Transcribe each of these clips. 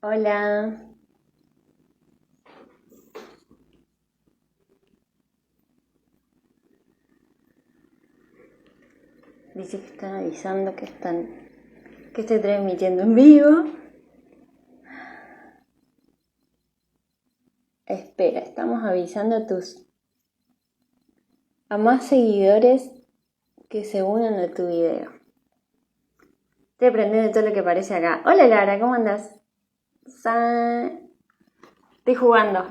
Hola, dice que están avisando que estoy transmitiendo en vivo. Espera, estamos avisando a más seguidores que se unan a tu video. Estoy aprendiendo todo lo que aparece acá. Hola Lara, ¿cómo andas? Estoy jugando.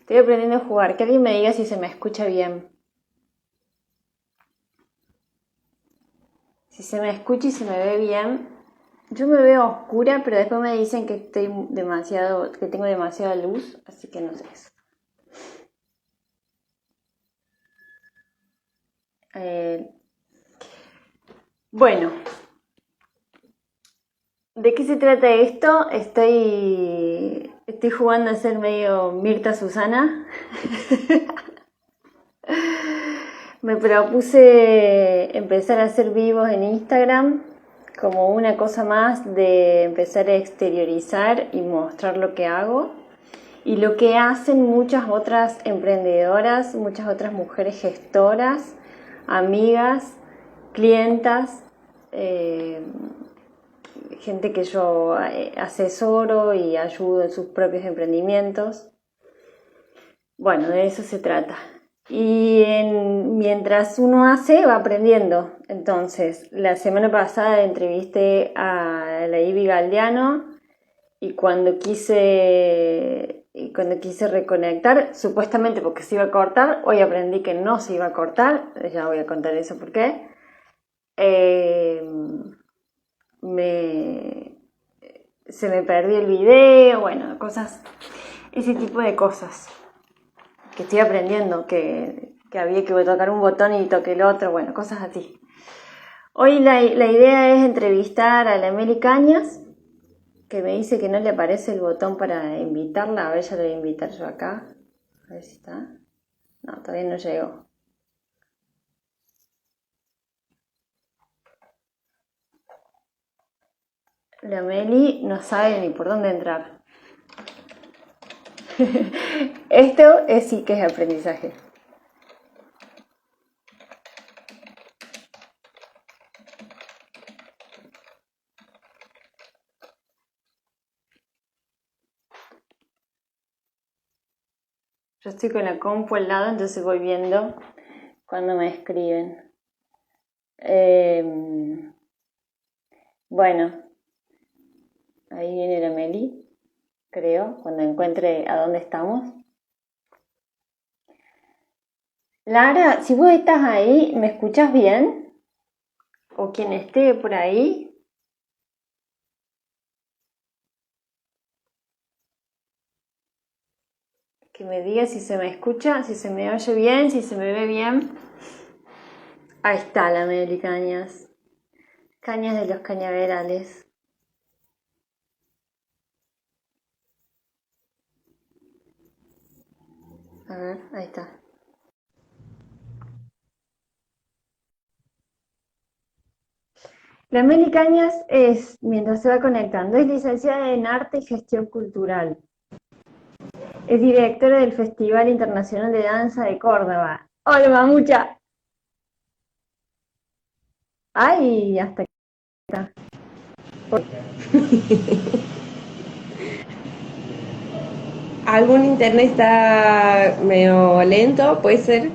Estoy aprendiendo a jugar. Que alguien me diga si se me escucha bien. Si se me escucha y se me ve bien. Yo me veo oscura, pero después me dicen que que tengo demasiada luz, así que no sé eso. Bueno, ¿de qué se trata esto? Estoy jugando a ser medio Mirta Susana. Me propuse empezar a hacer vivos en Instagram como una cosa más de empezar a exteriorizar y mostrar lo que hago y lo que hacen muchas otras emprendedoras, muchas otras mujeres gestoras, amigas, clientas, gente que yo asesoro y ayudo en sus propios emprendimientos. Bueno, de eso se trata. Mientras uno hace, va aprendiendo. Entonces, la semana pasada entrevisté a la Ivy Galdiano y cuando quise reconectar, supuestamente porque se iba a cortar, hoy aprendí que no se iba a cortar, ya voy a contar eso por qué. Me, Se me perdió el video, bueno, ese tipo de cosas que estoy aprendiendo, que había que tocar un botón y toqué el otro, bueno, cosas así. Hoy la idea es entrevistar a la Meli Cañas, que me dice que no le aparece el botón para invitarla, a ver, ya la voy a invitar yo acá, a ver si está. No, todavía no llegó. La Meli no sabe ni por dónde entrar. Esto sí que es aprendizaje. Yo estoy con la compu al lado, entonces voy viendo cuando me escriben. Bueno, ahí viene la Meli, creo, cuando encuentre a dónde estamos. Lara, si vos estás ahí, ¿me escuchás bien? O quien esté por ahí. Que me diga si se me escucha, si se me oye bien, si se me ve bien. Ahí está la Meli Cañas. Cañas de los Cañaverales. A ver, ahí está. La Meli Cañas mientras se va conectando, es licenciada en Arte y Gestión Cultural. Es directora del Festival Internacional de Danza de Córdoba. ¡Hola, mamucha! ¡Ay! Hasta que está. Algún internet está medio lento, puede ser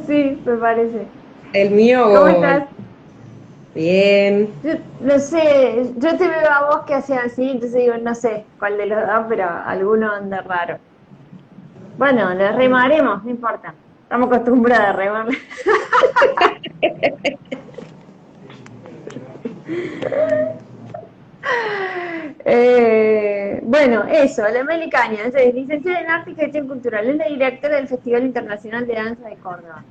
Sí, me parece. el mío ¿Cómo o estás? bien. Yo no sé, yo te veo a vos que haces así, entonces digo, no sé cuál de los dos, pero alguno anda raro. Bueno, le remaremos, no importa. Estamos acostumbrados a remar. Bueno, eso, la Meli Cañas, es licenciada en Arte y Gestión Cultural, es la directora del Festival Internacional de Danza de Córdoba.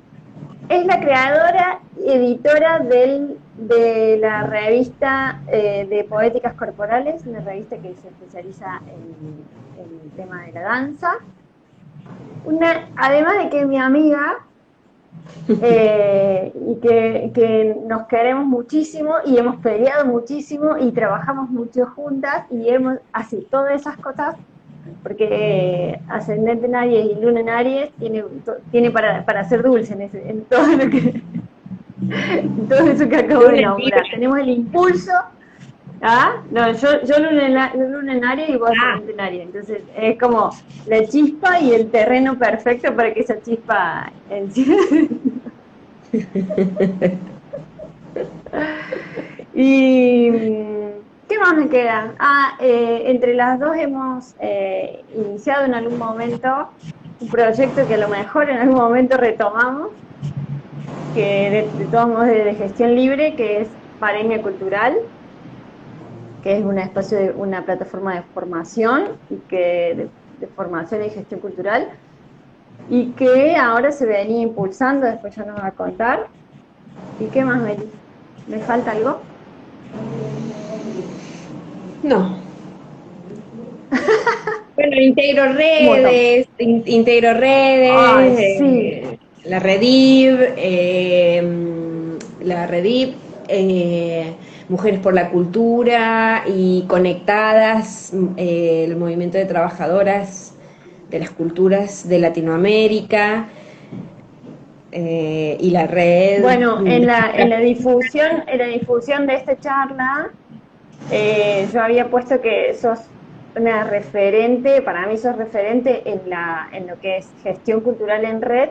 Es la creadora y editora de la revista de Poéticas Corporales, una revista que se especializa en el tema de la danza. Además de que es mi amiga, y que nos queremos muchísimo y hemos peleado muchísimo y trabajamos mucho juntas y hemos así todas esas cosas porque ascendente en Aries y luna en Aries tiene para hacer dulce en todo lo que en todo eso que acabo de Luna en Libra. nombrar. Tenemos el impulso. ¿Ah? No, yo luna en Aries y vos Ah, ascendente en Aries. Entonces es como la chispa y el terreno perfecto para que esa chispa encienda. Y ¿qué más me queda? Entre las dos hemos iniciado en algún momento un proyecto que a lo mejor en algún momento retomamos, que de todos modos de gestión libre, que es Paremia Cultural, que es una plataforma de formación y de formación y gestión cultural, y que ahora se venía impulsando, después ya nos va a contar. ¿Y qué más, Meli? ¿Me falta algo? no. Bueno, integro Un montón. redes, integro Ay, redes, sí. la Rediv, la Rediv, Mujeres por la Cultura y Conectadas, el movimiento de trabajadoras de las culturas de Latinoamérica, y la red Bueno, en la difusión de esta charla, yo había puesto que sos una referente, para mí sos referente en lo que es gestión cultural en red,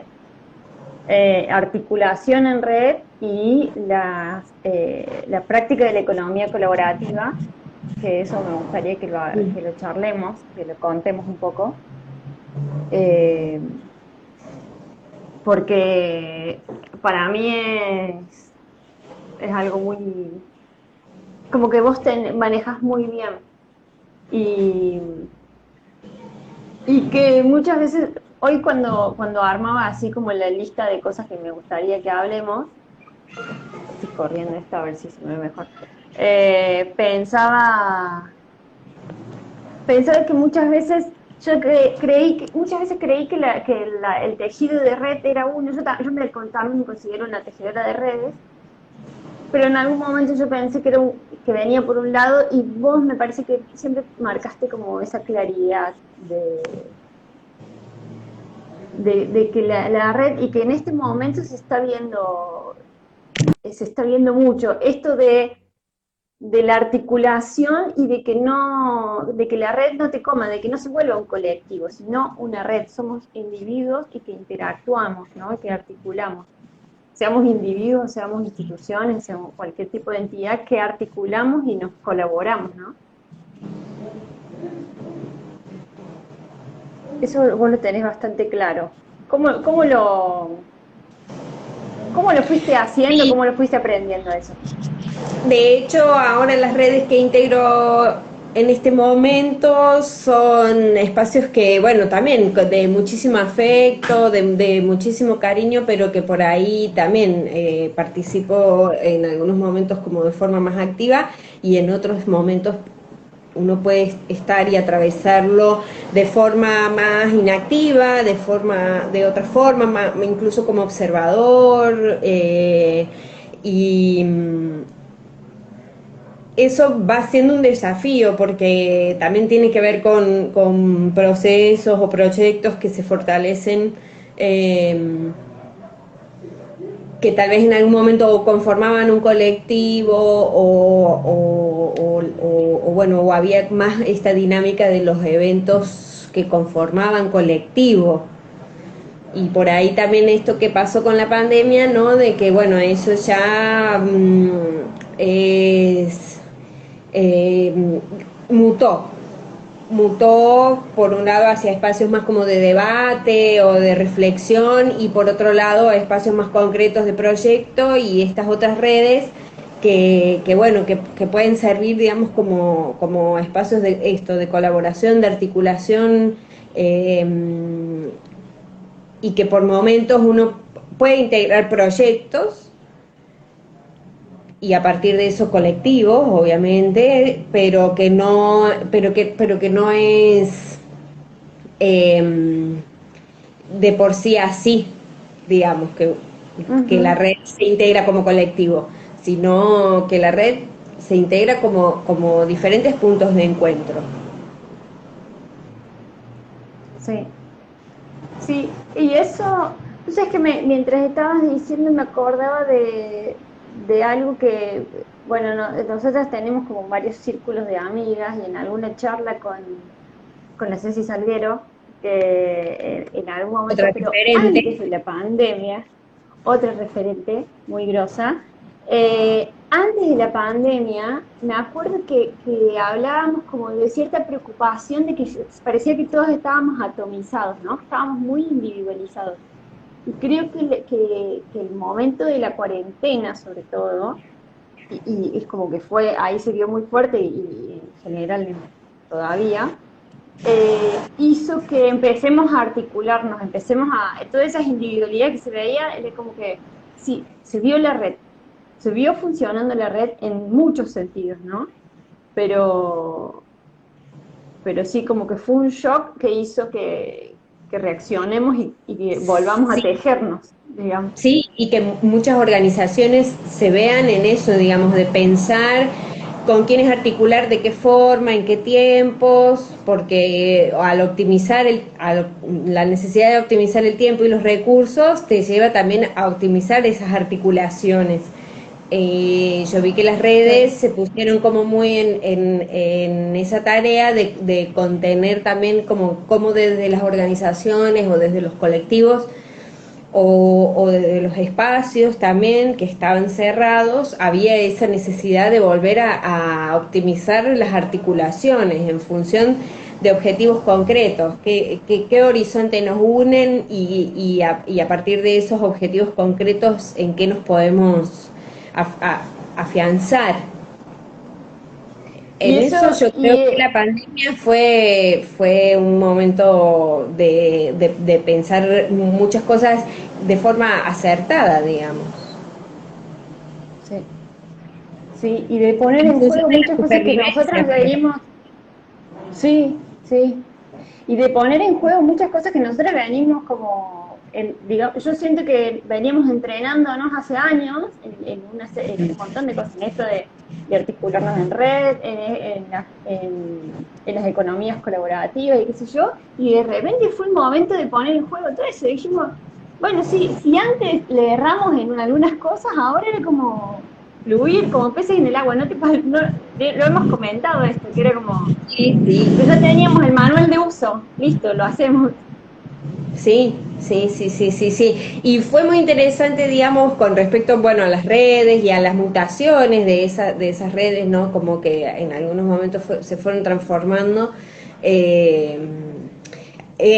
articulación en red y la práctica de la economía colaborativa, que eso me gustaría que lo charlemos, que lo contemos un poco, eh, porque para mí es algo muy, como que vos te manejas muy bien y, y que muchas veces, hoy cuando armaba así como la lista de cosas que me gustaría que hablemos, estoy corriendo esto a ver si se me ve mejor, pensaba que muchas veces muchas veces creí que el tejido de red era uno, yo también me considero una tejedora de redes, pero en algún momento yo pensé que venía por un lado y vos me parece que siempre marcaste como esa claridad de que la red y que en este momento se está viendo mucho esto de la articulación y de que la red no te coma, de que no se vuelva un colectivo, sino una red. Somos individuos y que interactuamos, ¿no? Y que articulamos. Seamos individuos, seamos instituciones, seamos cualquier tipo de entidad que articulamos y nos colaboramos, ¿no? Eso vos lo tenés bastante claro. ¿Cómo cómo lo fuiste haciendo? ¿Cómo lo fuiste aprendiendo eso? De hecho, ahora las redes que integro en este momento son espacios que, bueno, también de muchísimo afecto, de muchísimo cariño, pero que por ahí también participo en algunos momentos como de forma más activa y en otros momentos uno puede estar y atravesarlo de forma más inactiva, de otra forma, incluso como observador, y eso va siendo un desafío porque también tiene que ver con procesos o proyectos que se fortalecen, que tal vez en algún momento conformaban un colectivo bueno, o había más esta dinámica de los eventos que conformaban colectivo. Y por ahí también esto que pasó con la pandemia, ¿no? De que, bueno, eso ya es eh, mutó, mutó por un lado hacia espacios más como de debate o de reflexión y por otro lado a espacios más concretos de proyecto y estas otras redes que bueno, que pueden servir, digamos, como espacios de esto, de colaboración, de articulación, eh, y que por momentos uno puede integrar proyectos y a partir de eso colectivos, obviamente, pero que no es de por sí así, digamos, que que la Ujú. red se integra como colectivo, sino que la red se integra como diferentes puntos de encuentro. Sí, sí, y eso, tú sabes que mientras estabas diciendo me acordaba de algo que, bueno, nosotras tenemos como varios círculos de amigas y en alguna charla con la Ceci Salguero, que en algún momento, Otra pero referente. antes de la pandemia, otra referente muy grosa, antes de la pandemia, me acuerdo que hablábamos como de cierta preocupación de que parecía que todos estábamos atomizados, ¿no? Estábamos muy individualizados. Y creo que el momento de la cuarentena, sobre todo, y es como que fue, ahí se vio muy fuerte y en general todavía, hizo que empecemos a articularnos, todas esas individualidades que se veía, era como que sí, se vio la red, se vio funcionando la red en muchos sentidos, ¿no? Pero, pero sí, como que fue un shock que hizo que reaccionemos y que volvamos a Sí, tejernos, digamos. sí, y que muchas organizaciones se vean en eso, digamos, de pensar con quiénes articular, de qué forma, en qué tiempos, porque al optimizar la necesidad de optimizar el tiempo y los recursos te lleva también a optimizar esas articulaciones. Yo vi que las redes Sí. se pusieron como muy en esa tarea de contener también como desde las organizaciones o desde los colectivos o de los espacios también que estaban cerrados, había esa necesidad de volver a optimizar las articulaciones en función de objetivos concretos, qué horizonte nos unen y a partir de esos objetivos concretos en qué nos podemos afianzar. Y En eso, eso yo creo y que la pandemia fue un momento de pensar muchas cosas de forma acertada, digamos, sí, sí, y de poner en en función juego de la muchas cosas que supervivencia, nosotras veníamos, sí, sí, y de poner en juego muchas cosas que nosotros venimos como, digamos, yo siento que veníamos entrenándonos hace años en un montón de cosas, en esto de articularnos en red, en las economías colaborativas y qué sé yo, y de repente fue un momento de poner en juego todo eso, y dijimos, bueno, sí, si antes le erramos en algunas cosas, ahora era como fluir como peces en el agua, lo hemos comentado esto, que era como sí, sí, tipo, ya teníamos el manual de uso, listo, lo hacemos. sí, sí, sí, sí, sí, sí. Y fue muy interesante, digamos, con respecto, bueno, a las redes y a las mutaciones de esas redes, ¿no? Como que en algunos momentos se fueron transformando. Eh,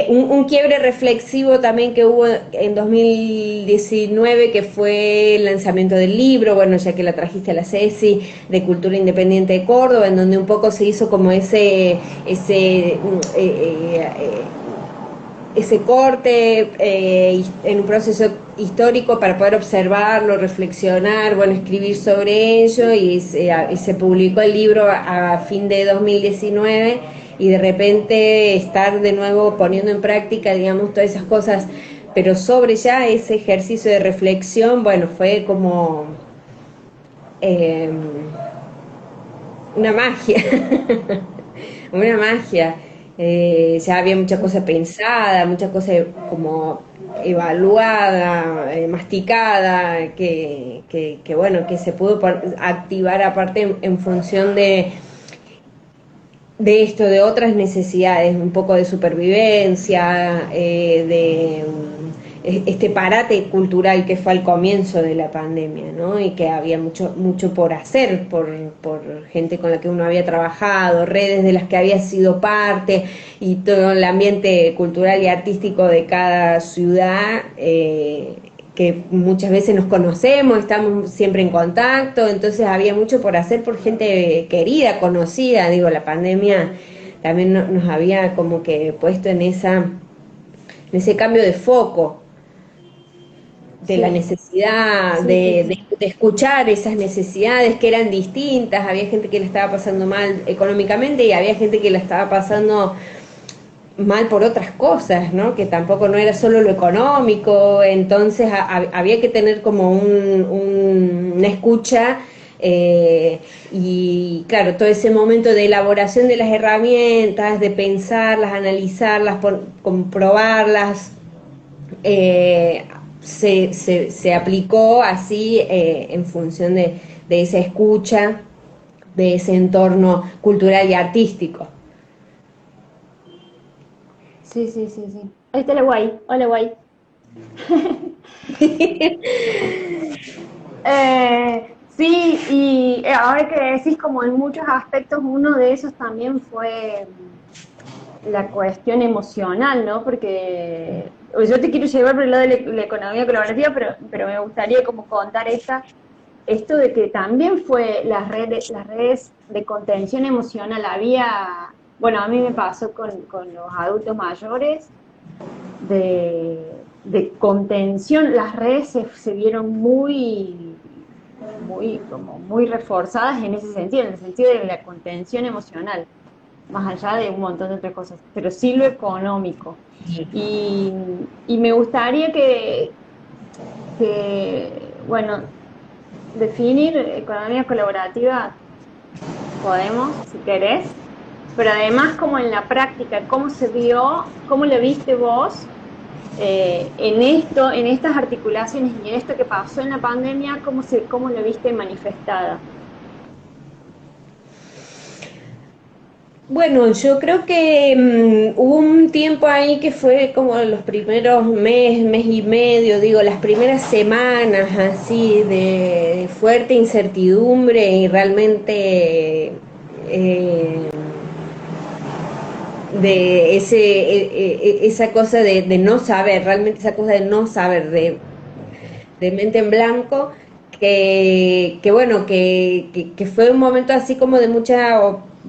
un quiebre reflexivo también que hubo en 2019, que fue el lanzamiento del libro, bueno, ya que la trajiste a la Ceci, de Cultura Independiente de Córdoba, en donde un poco se hizo como ese corte en un proceso histórico para poder observarlo, reflexionar, bueno, escribir sobre ello y se publicó el libro a fin de 2019 y de repente estar de nuevo poniendo en práctica, digamos, todas esas cosas, pero sobre ya ese ejercicio de reflexión, bueno, fue como eh, una magia, una magia. Ya había mucha cosa pensada, mucha cosa como evaluada, masticada, que bueno, que se pudo activar aparte en función de esto, de otras necesidades, un poco de supervivencia, este parate cultural que fue al comienzo de la pandemia, ¿no? Y que había mucho por hacer por gente con la que uno había trabajado, redes de las que había sido parte y todo el ambiente cultural y artístico de cada ciudad. Que muchas veces nos conocemos, estamos siempre en contacto, entonces había mucho por hacer por gente querida, conocida, digo, la pandemia también nos había como que puesto en ese cambio de foco, de la Sí, necesidad sí, sí, sí. de escuchar esas necesidades que eran distintas, había gente que la estaba pasando mal económicamente y había gente que la estaba pasando mal por otras cosas, ¿no? Que tampoco no era solo lo económico, entonces había que tener como una escucha y claro, todo ese momento de elaboración de las herramientas, de pensarlas, analizarlas, comprobarlas, se aplicó así en función de esa escucha, de ese entorno cultural y artístico. Sí, sí, sí, sí. Ahí está la guay. Hola, guay. Sí, y ahora que decís, como en muchos aspectos, uno de esos también fue la cuestión emocional, ¿no? Porque yo te quiero llevar por el lado de la economía colaborativa, pero me gustaría como contar esto de que también fue las redes de contención emocional. Había, bueno, a mí me pasó con los adultos mayores, de contención, las redes se vieron como muy reforzadas en ese sentido, en el sentido de la contención emocional, más allá de un montón de otras cosas, pero sí lo económico. Y, y me gustaría bueno, definir economía colaborativa, podemos, si querés, pero además como en la práctica, cómo se vio, cómo lo viste vos en estas articulaciones y en esto que pasó en la pandemia, cómo lo viste manifestada. Bueno, yo creo que hubo un tiempo ahí que fue como los primeros mes y medio, digo, las primeras semanas así de fuerte incertidumbre y realmente de esa cosa de no saber, realmente esa cosa de no saber, de mente en blanco, que bueno, que fue un momento así como de mucha,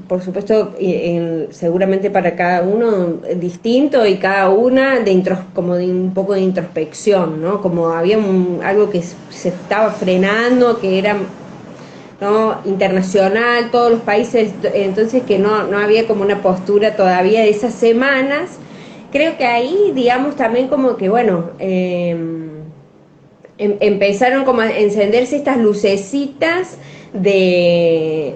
por supuesto, seguramente para cada uno distinto y cada una como de un poco de introspección, ¿no? Como había algo que se estaba frenando, que era, ¿no?, internacional, todos los países, entonces que no había como una postura todavía de esas semanas. Creo que ahí, digamos, también como que, bueno, empezaron como a encenderse estas lucecitas de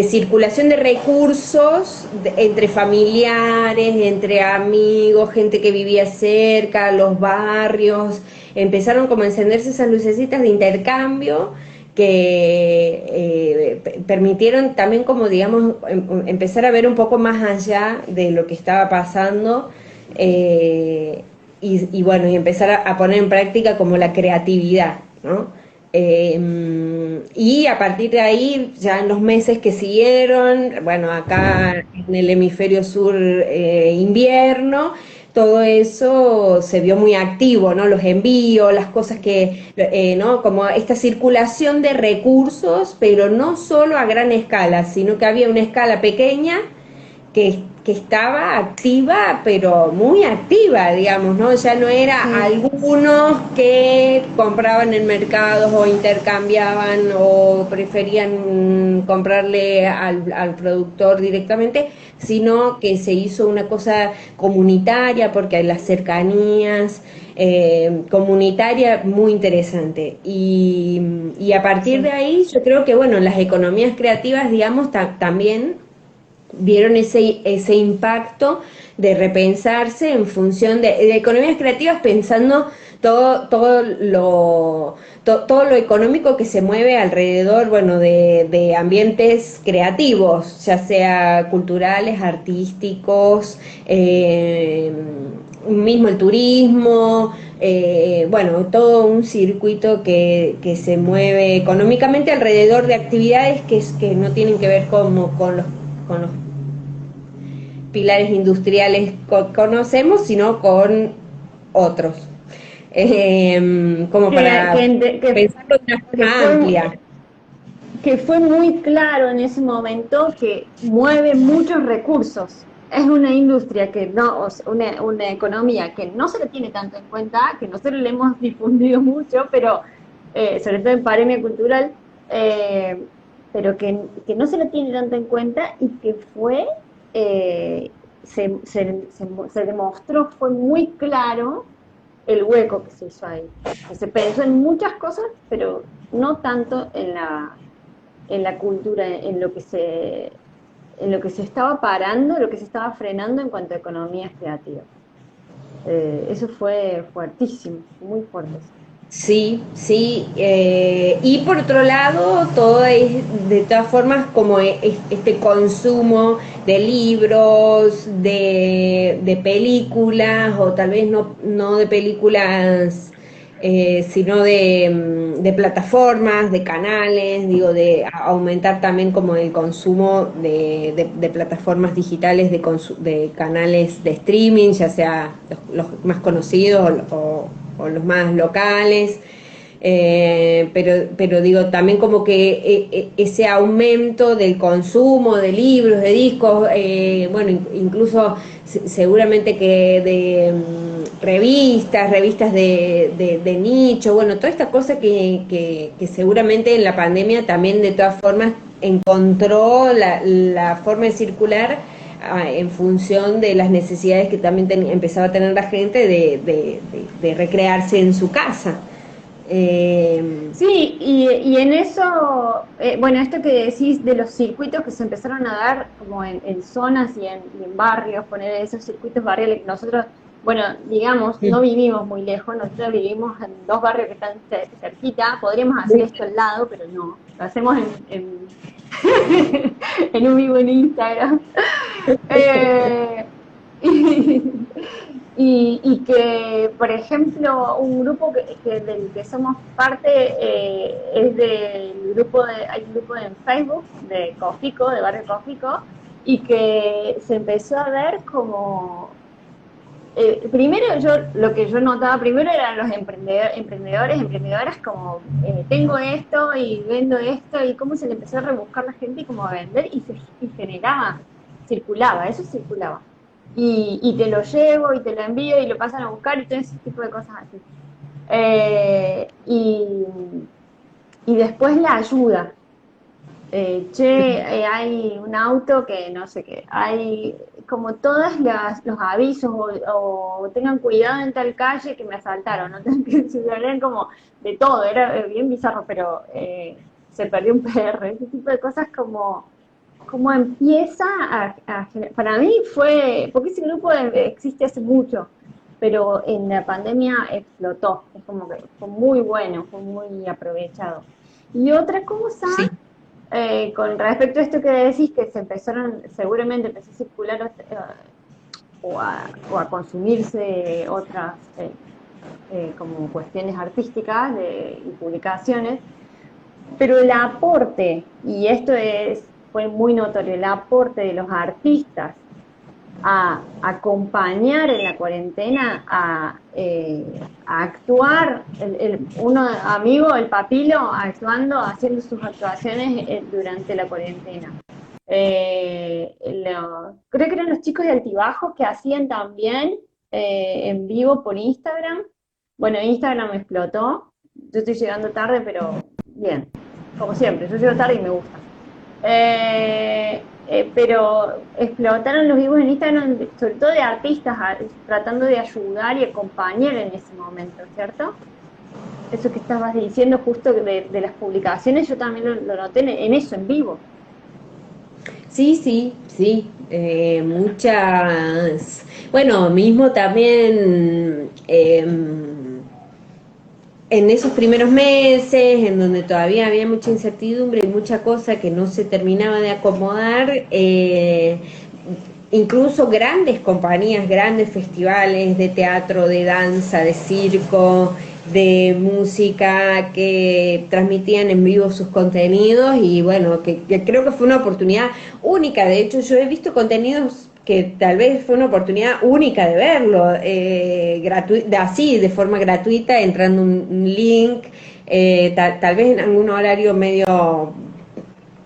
circulación de recursos entre familiares, entre amigos, gente que vivía cerca, los barrios, empezaron como a encenderse esas lucecitas de intercambio que permitieron también como digamos empezar a ver un poco más allá de lo que estaba pasando y bueno, y empezar a poner en práctica como la creatividad, ¿no? Y a partir de ahí, ya en los meses que siguieron, bueno, acá en el hemisferio sur invierno, todo eso se vio muy activo, ¿no? Los envíos, las cosas ¿no? Como esta circulación de recursos, pero no solo a gran escala, sino que había una escala pequeña que estaba activa, pero muy activa, digamos, ¿no? Ya no era Sí. algunos que compraban en mercados o intercambiaban o preferían comprarle al productor directamente, sino que se hizo una cosa comunitaria porque hay las cercanías, comunitaria muy interesante. Y a partir de Sí. ahí yo creo que, bueno, las economías creativas, digamos, también vieron ese impacto de repensarse en función de economías creativas, pensando todo lo económico que se mueve alrededor, bueno, de ambientes creativos, ya sea culturales, artísticos, mismo el turismo, bueno, todo un circuito que se mueve económicamente alrededor de actividades que no tienen que ver con los pilares industriales conocemos, sino con otros. Como Que, para que, que, pensarlo de una que forma fue, amplia. que fue muy claro en ese momento que mueve muchos recursos. Es una industria que no, o sea, una economía que no se le tiene tanto en cuenta, que nosotros le hemos difundido mucho, pero sobre todo en Paremia Cultural, pero que no se le tiene tanto en cuenta y que fue se demostró, fue muy claro el hueco que se hizo ahí. Que se pensó en muchas cosas, pero no tanto en la cultura, en lo que se estaba parando, lo que se estaba frenando en cuanto a economías creativas. Eso fue fuertísimo, muy fuerte. Sí, sí, y por otro lado, todo es de todas formas como este consumo de libros, de películas, o tal vez no de películas, sino de plataformas, de canales, digo, de aumentar también como el consumo de plataformas digitales, de canales de streaming, ya sea los más conocidos o los más locales, pero digo, también como que ese aumento del consumo de libros, de discos, bueno, incluso seguramente que de revistas de nicho, bueno, toda esta cosa que seguramente en la pandemia también de todas formas encontró la forma de circular en función de las necesidades que también empezaba a tener la gente de recrearse en su casa. Sí, y en eso, bueno, esto que decís de los circuitos que se empezaron a dar como en zonas y en barrios, poner esos circuitos barriales que nosotros, bueno, digamos, no vivimos muy lejos, nosotros vivimos en dos barrios que están cerquita, podríamos hacer esto al lado, pero no, lo hacemos en un vivo en Instagram. Eh, y que, por ejemplo, un grupo del que somos parte es del grupo hay un grupo en Facebook de Cofico, de Barrio Cofico, y que se empezó a ver como primero lo que yo notaba primero eran los emprendedoras como tengo esto y vendo esto y cómo se le empezó a rebuscar la gente y cómo a vender y generaba, eso circulaba. Y te lo llevo y te lo envío y lo pasan a buscar y todo ese tipo de cosas así. Eh, y, y después la ayuda. Hay un auto que no sé qué, hay como todos los avisos o tengan cuidado en tal calle que me asaltaron, ¿no? Se hablan como de todo, era bien bizarro, pero se perdió un PR, ese tipo de cosas como empieza para mí fue, porque ese grupo existe hace mucho, pero en la pandemia explotó, es como que fue muy bueno, fue muy aprovechado. Y otra cosa Sí. con respecto a esto que decís, que seguramente empezó a circular o a consumirse otras como cuestiones artísticas y publicaciones, pero el aporte, y fue muy notorio, el aporte de los artistas a acompañar en la cuarentena, a actuar, uno amigo, el Papilo, actuando, haciendo sus actuaciones durante la cuarentena. Creo que eran los chicos de Altibajos que hacían también en vivo por Instagram. Bueno, Instagram me explotó. Yo estoy llegando tarde, pero bien, como siempre, yo llego tarde y me gusta. Pero explotaron los vivos en Instagram, sobre todo de artistas, tratando de ayudar y acompañar en ese momento, ¿cierto? Eso que estabas diciendo justo de las publicaciones, yo también lo noté en eso, en vivo. Sí, sí, sí, muchas, bueno, mismo también en esos primeros meses, en donde todavía había mucha incertidumbre y mucha cosa que no se terminaba de acomodar, incluso grandes compañías, grandes festivales de teatro, de danza, de circo, de música que transmitían en vivo sus contenidos y bueno, que creo que fue una oportunidad única. De hecho, yo he visto contenidos que tal vez fue una oportunidad única de verlo, así, de forma gratuita, entrando un link, tal vez en algún horario medio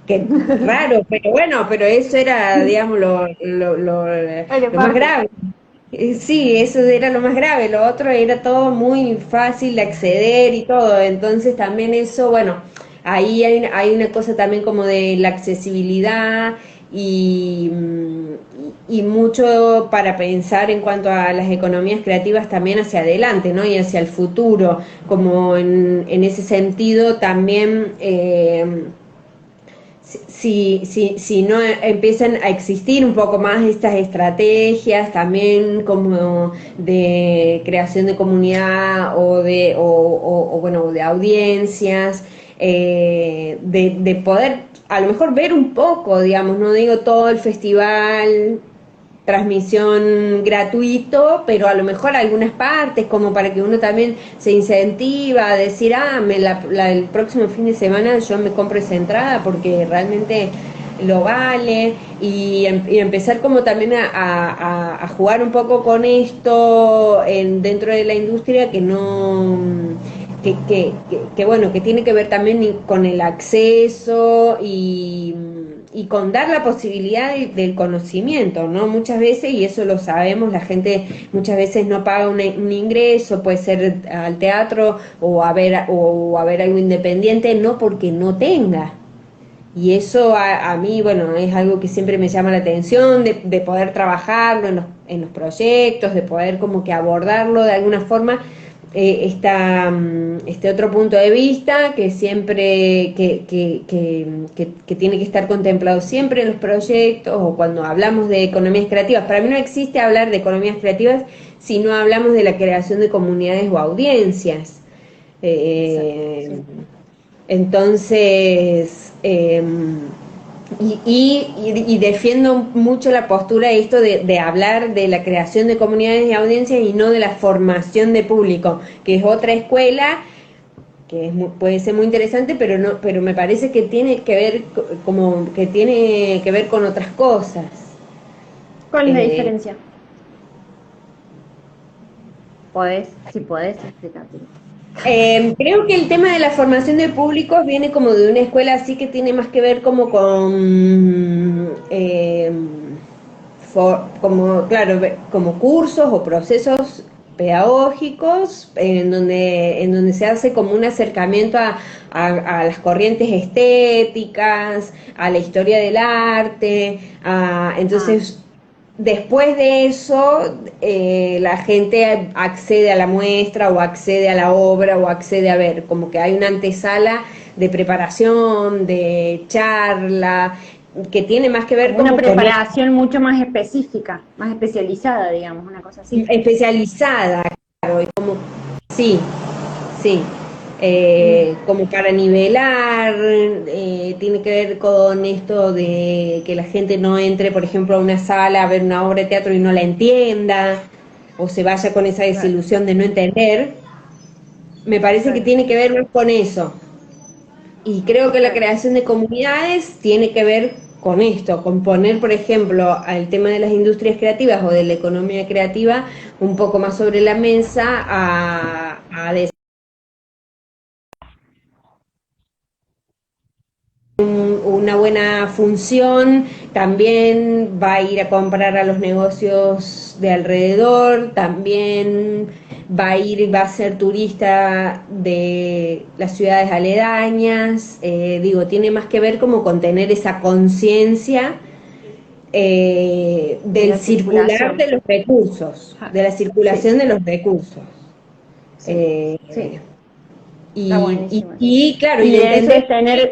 que raro, pero bueno, pero eso era, digamos, lo más grave. Sí, eso era lo más grave, lo otro era todo muy fácil de acceder y todo, entonces también eso, bueno, ahí hay una cosa también como de la accesibilidad y, y mucho para pensar en cuanto a las economías creativas también hacia adelante, ¿no? Y hacia el futuro, como en ese sentido también, si no empiezan a existir un poco más estas estrategias también como de creación de comunidad o bueno, de audiencias, de poder a lo mejor ver un poco, digamos, no digo todo el festival, transmisión gratuito, pero a lo mejor algunas partes, como para que uno también se incentiva a decir, el próximo fin de semana yo me compro esa entrada porque realmente lo vale, y empezar como también a jugar un poco con esto dentro de la industria que no... bueno, que tiene que ver también con el acceso y con dar la posibilidad del conocimiento, ¿no? Muchas veces, y eso lo sabemos, la gente muchas veces no paga un ingreso, puede ser al teatro o a ver algo independiente, no porque no tenga. Y eso a mí, bueno, es algo que siempre me llama la atención, de poder trabajarlo en los proyectos, de poder como que abordarlo de alguna forma, este otro punto de vista que siempre, que tiene que estar contemplado siempre en los proyectos o cuando hablamos de economías creativas. Para mí no existe hablar de economías creativas si no hablamos de la creación de comunidades o audiencias. Exacto, sí. Entonces, y defiendo mucho la postura esto de hablar de la creación de comunidades y audiencias y no de la formación de público, que es otra escuela que puede ser muy interesante, pero me parece que tiene que ver como que tiene que ver con otras cosas. ¿Cuál es la Eh, diferencia? Podés, si podés, explícatelo. Creo que el tema de la formación de públicos viene como de una escuela así que tiene más que ver como con, como, claro, como cursos o procesos pedagógicos en donde se hace como un acercamiento a las corrientes estéticas, a la historia del arte, entonces... Después de eso, la gente accede a la muestra o accede a la obra o accede a ver, como que hay una antesala de preparación, de charla, que tiene más que ver Como una como con preparación mucho más específica, más especializada, digamos, una cosa así. especializada, claro, sí, sí, Mm. como para nivelar, tiene que ver con esto de que la gente no entre, por ejemplo, a una sala a ver una obra de teatro y no la entienda, o se vaya con esa Claro, desilusión de no entender. Me parece que claro, tiene que ver más con eso. Y creo que la claro. creación de comunidades tiene que ver con esto, con poner, por ejemplo, al tema de las industrias creativas o de la economía creativa un poco más sobre la mesa a decir una buena función, también va a ir a comprar a los negocios de alrededor, también va a ser turista de las ciudades aledañas, digo, tiene más que ver como con tener esa conciencia De del la circular circulación. de los recursos, Ja, de la sí, circulación de los recursos. sí, Eh, sí, está buenísimo eso. y claro, y Y de eso entender es tener,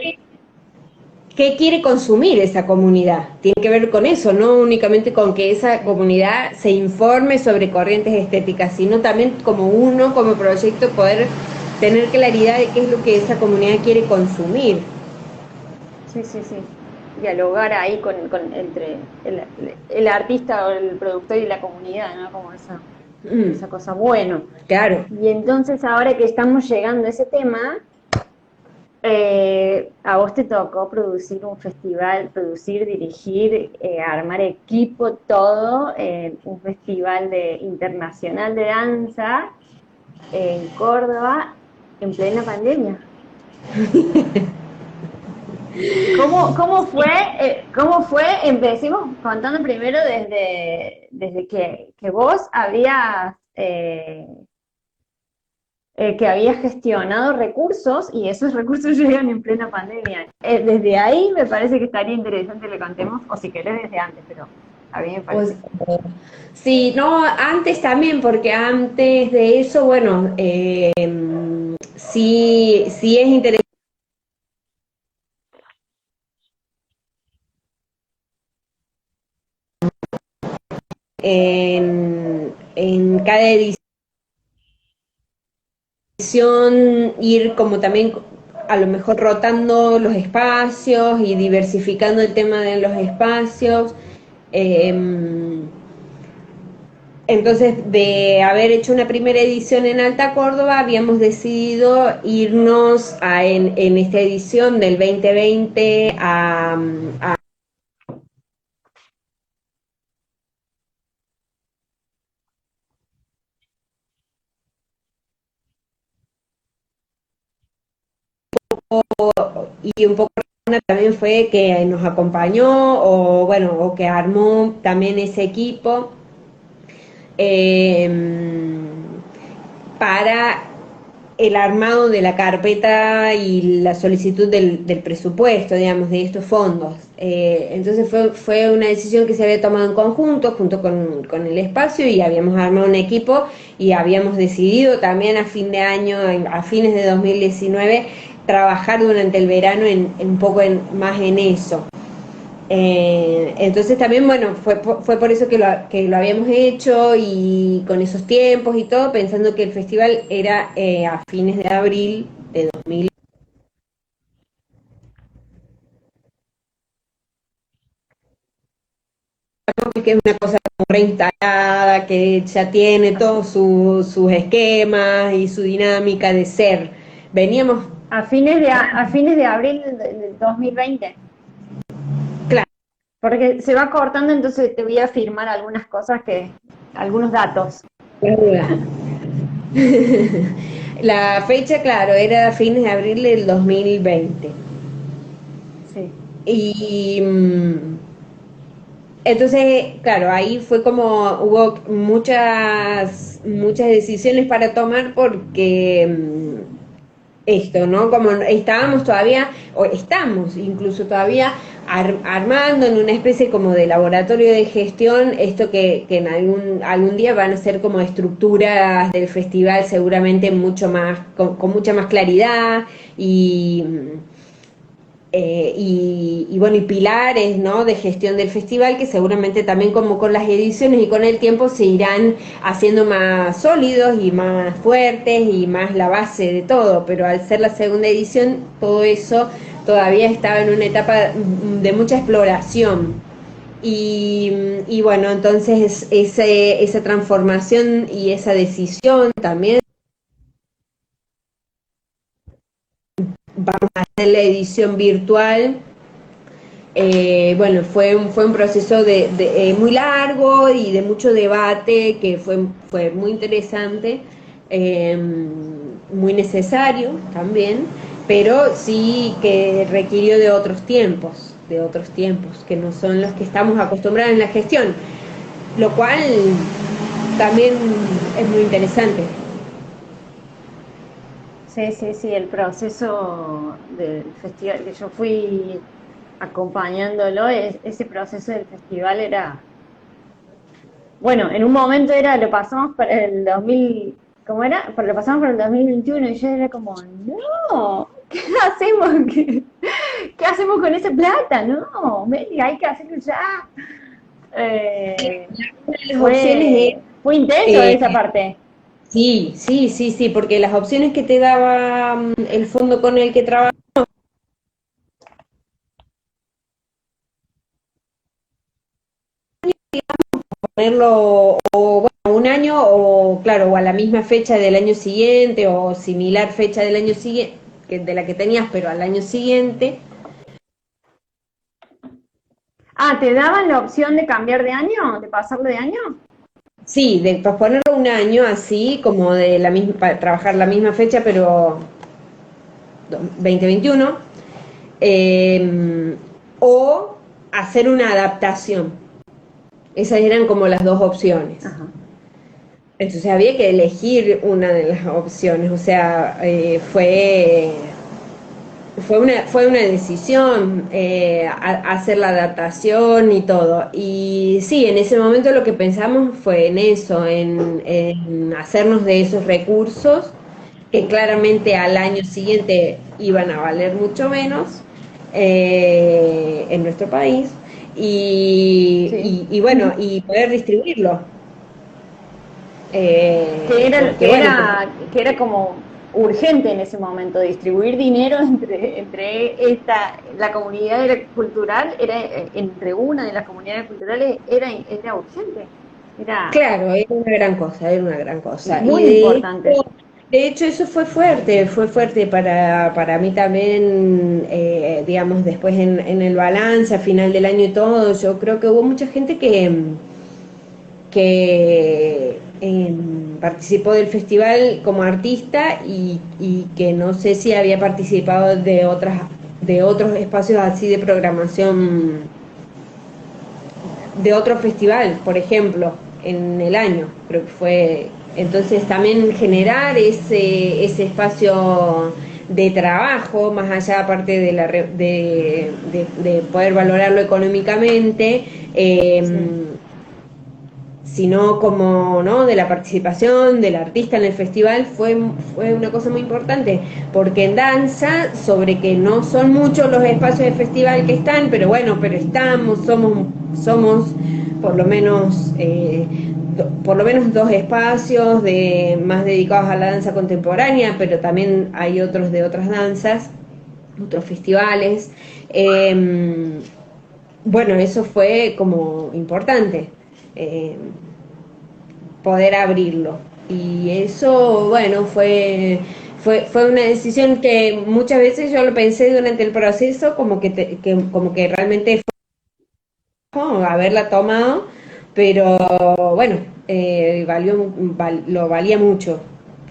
qué quiere consumir esa comunidad. Tiene que ver con eso, no únicamente con que esa comunidad se informe sobre corrientes estéticas, sino también como uno, como proyecto, poder tener claridad de qué es lo que esa comunidad quiere consumir. sí, sí, sí, dialogar ahí entre el artista o el productor y la comunidad, ¿no? Como esa Mm, cosa. Bueno, claro. y entonces ahora que estamos llegando a ese tema, a vos te tocó producir un festival, producir, dirigir, armar equipo, todo, un festival internacional de danza en Córdoba en plena pandemia. ¿Cómo fue? Empecemos contando primero desde que vos que habías gestionado recursos y esos recursos llegan en plena pandemia. Desde ahí me parece que estaría interesante que le contemos, o si querés desde antes, pero... A mí me O parece. sea, sí, no, antes también, porque antes de eso, bueno, sí, sí es interesante en cada edición ir como también a lo mejor rotando los espacios y diversificando el tema de los espacios. Eh, Entonces, de haber hecho una primera edición en Alta Córdoba, habíamos decidido irnos en esta edición del 2020 a y un poco también fue que nos acompañó o bueno, o que armó también ese equipo eh, para el armado de la carpeta y la solicitud del presupuesto, digamos, de estos fondos. Entonces fue una decisión que se había tomado en conjunto, junto con el espacio, y habíamos armado un equipo y habíamos decidido también a fin de año, a fines de 2019, trabajar durante el verano un poco más en eso. Entonces también, bueno, fue por eso que lo habíamos hecho y con esos tiempos y todo, pensando que el festival era a fines de abril de 2000, que es una cosa como reinstalada, que ya tiene todos sus esquemas y su dinámica de ser. Veníamos, A fines de abril del 2020. claro, Porque se va cortando, entonces te voy a firmar algunas cosas algunos datos. la duda. La fecha, claro, era a fines de abril del 2020. Sí. Y entonces, claro, ahí fue como hubo muchas decisiones para tomar porque esto, ¿no? Como estábamos todavía, o estamos incluso todavía armando en una especie como de laboratorio de gestión, esto que en algún día van a ser como estructuras del festival seguramente mucho más, con mucha más claridad y bueno, y pilares, ¿no?, de gestión del festival que seguramente también como con las ediciones y con el tiempo se irán haciendo más sólidos y más fuertes y más la base de todo, pero al ser la segunda edición todo eso todavía estaba en una etapa de mucha exploración. Y bueno, entonces esa transformación y esa decisión también, vamos a hacer la edición virtual. Bueno, fue un proceso muy largo y de mucho debate que fue muy interesante, eh, muy necesario también, pero sí que requirió de otros tiempos, que no son los que estamos acostumbrados en la gestión, lo cual también es muy interesante. Sí, sí, sí, el proceso del festival que yo fui acompañándolo, ese proceso del festival era, bueno, en un momento lo pasamos para el 2000, ¿cómo era? Lo pasamos para el 2021 y yo era como, no, ¿qué hacemos? ¿Qué hacemos con esa plata? No, Meli, hay que hacerlo ya. Eh, Las opciones fue intenso es, esa parte. sí, sí, sí, sí, porque las opciones que te daba el fondo con el que trabajamos, ponerlo o bueno, un año o claro, o a la misma fecha del año siguiente o similar fecha del año siguiente, de la que tenías, pero al año siguiente. Ah, ¿te daban la opción de cambiar de año? ¿De pasarlo de año? Sí, de posponerlo un año así, como de la misma, para trabajar la misma fecha, pero 2021, o hacer una adaptación. Esas eran como las dos opciones. Ajá. Entonces había que elegir una de las opciones, o sea, fue una decisión hacer la adaptación y todo. Y sí, en ese momento lo que pensamos fue en eso, en hacernos de esos recursos que claramente al año siguiente iban a valer mucho menos en nuestro país Sí. y bueno, y poder distribuirlo. Que era, Porque bueno, que era como urgente en ese momento, distribuir dinero entre la comunidad cultural, entre una de las comunidades culturales, era urgente, era claro, era una gran cosa, era una gran cosa. muy importante. De hecho eso fue fuerte para mí también, digamos, después en el balance, a final del año y todo, yo creo que hubo mucha gente que participó del festival como artista y que no sé si había participado de otros espacios así de programación de otro festival, por ejemplo, en el año, creo que fue. Entonces también generar ese espacio de trabajo, más allá aparte de, de poder valorarlo económicamente, Sí. sino como, ¿no?, de la participación del artista en el festival, fue una cosa muy importante, porque en danza, sobre que no son muchos los espacios de festival que están, pero bueno, pero somos por lo menos por lo menos dos espacios más dedicados a la danza contemporánea, pero también hay otros de otras danzas, otros festivales. Bueno, eso fue como importante, eh, poder abrirlo. Y eso, bueno, fue una decisión que muchas veces yo lo pensé durante el proceso, como que realmente fue haberla tomado, pero bueno, lo valía mucho,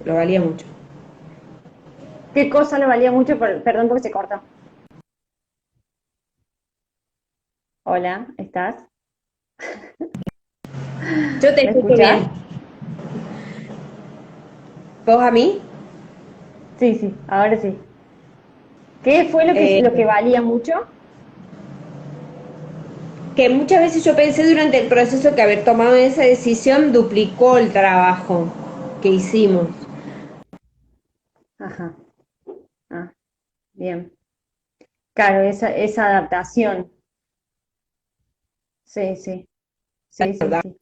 lo valía mucho. ¿Qué cosa le valía mucho? Perdón porque se corta. Hola, ¿estás? Yo te ¿Me escucho escuchás? bien. ¿Vos a mí? Sí, sí, ahora sí. ¿Qué fue Eh, lo que valía mucho? que muchas veces yo pensé durante el proceso que haber tomado esa decisión duplicó el trabajo que hicimos. Ajá, ah, bien. Claro, esa adaptación. Sí, sí, sí, sí, sí.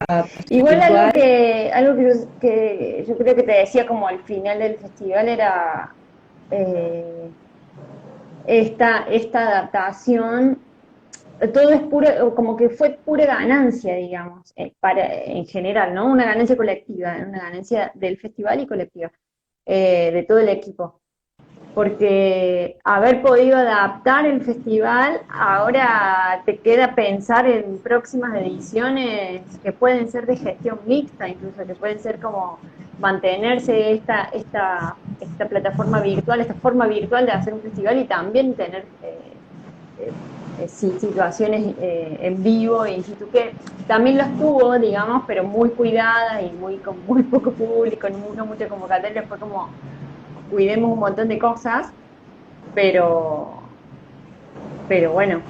Igual Visual. que yo creo que te decía como al final del festival era eh, esta adaptación, todo es pura, como que fue pura ganancia, digamos, en general, ¿no? Una ganancia colectiva, una ganancia del festival y colectiva, de todo el equipo. Porque haber podido adaptar el festival, ahora te queda pensar en próximas ediciones que pueden ser de gestión mixta, incluso que pueden ser como mantenerse esta plataforma virtual, esta forma virtual de hacer un festival y también tener situaciones en vivo, in situ, que también las tuvo, digamos, pero muy cuidadas y con muy poco público, no mucha convocatoria, fue como cuidemos un montón de cosas, pero, pero bueno,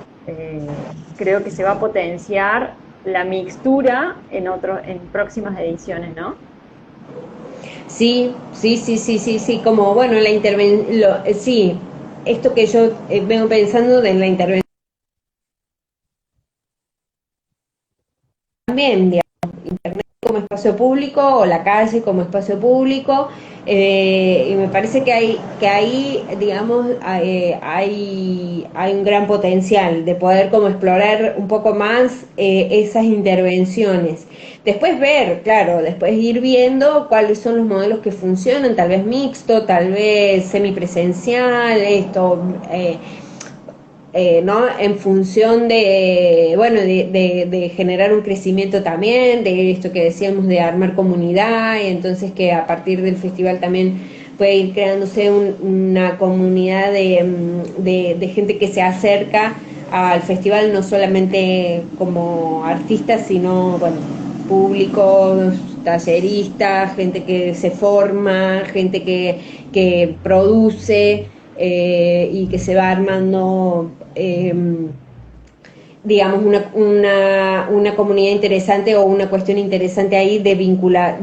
creo que se va a potenciar la mixtura en próximas ediciones, ¿no? Sí, sí, sí, sí, sí, sí, como bueno, la intervención, sí, esto que yo vengo pensando de la intervención también, digamos, internet como espacio público o la calle como espacio público, y me parece que ahí digamos, hay un gran potencial de poder como explorar un poco más esas intervenciones. Después ver, claro, después ir viendo cuáles son los modelos que funcionan, tal vez mixto, tal vez semipresencial, esto, ¿no? En función de, bueno, de generar un crecimiento también, de esto que decíamos de armar comunidad, y entonces que a partir del festival también puede ir creándose una comunidad de gente que se acerca al festival, no solamente como artistas, sino, bueno, públicos, talleristas, gente que se forma, gente que produce. y que se va armando, digamos, una comunidad interesante o una cuestión interesante ahí de vincular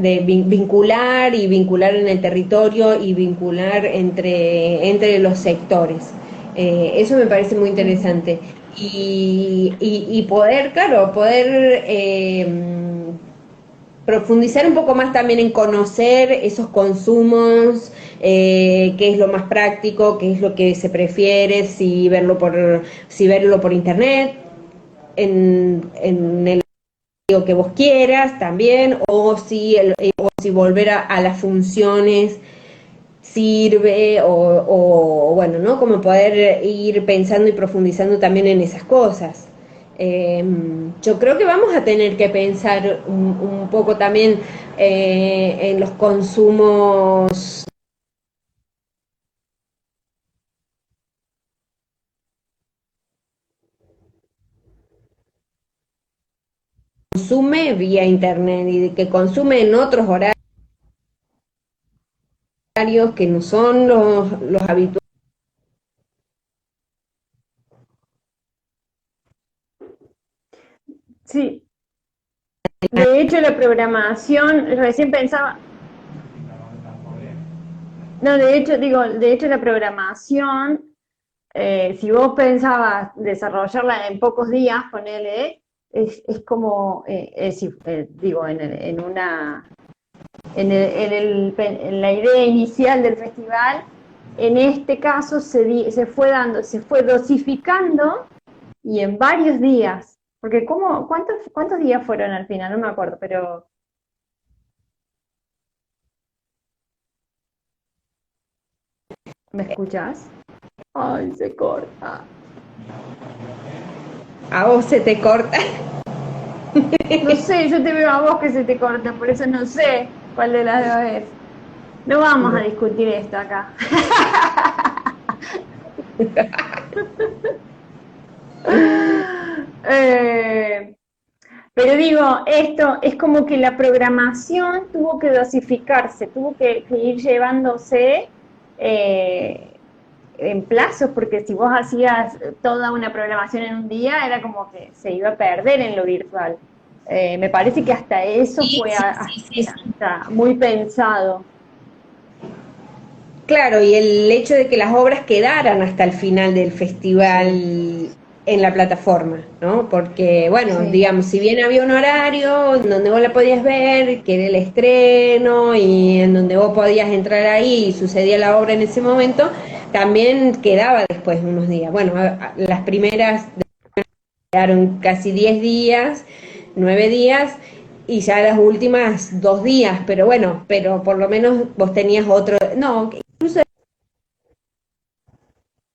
y vincular en el territorio y vincular entre los sectores. Eso me parece muy interesante. Y poder, claro, poder profundizar un poco más también en conocer esos consumos, qué es lo más práctico, qué es lo que se prefiere, si verlo por internet, en el que vos quieras también, o si volver a las funciones sirve, o bueno, ¿no? Como poder ir pensando y profundizando también en esas cosas. Yo creo que vamos a tener que pensar un poco también en los consumos. Consume vía internet y que consume en otros horarios que no son los habituales. Sí, de hecho la programación, recién pensaba, no, de hecho, digo, de hecho la programación, si vos pensabas desarrollarla en pocos días, ponele, es como, digo, en la idea inicial del festival, en este caso se fue dosificando y en varios días, porque ¿cuántos días fueron al final? No me acuerdo, pero ¿me escuchás? Ay, se corta. A vos se te corta. No sé, yo te veo a vos que se te corta, por eso no sé cuál de las dos es. No vamos a discutir esto acá. Eh, pero digo, esto es como que la programación tuvo que dosificarse, tuvo que ir llevándose en plazos, porque si vos hacías toda una programación en un día, era como que se iba a perder en lo virtual. Me parece que hasta eso Sí, fue sí, sí, sí, sí. hasta muy pensado. Claro, y el hecho de que las obras quedaran hasta el final del festival en la plataforma, ¿no? Porque, bueno, Sí. digamos, si bien había un horario donde vos la podías ver, que era el estreno y en donde vos podías entrar ahí y sucedía la obra en ese momento, también quedaba después unos días. Bueno, las primeras quedaron casi 10 días, 9 días, y ya las últimas 2 días, pero bueno, pero por lo menos vos tenías otro, no, incluso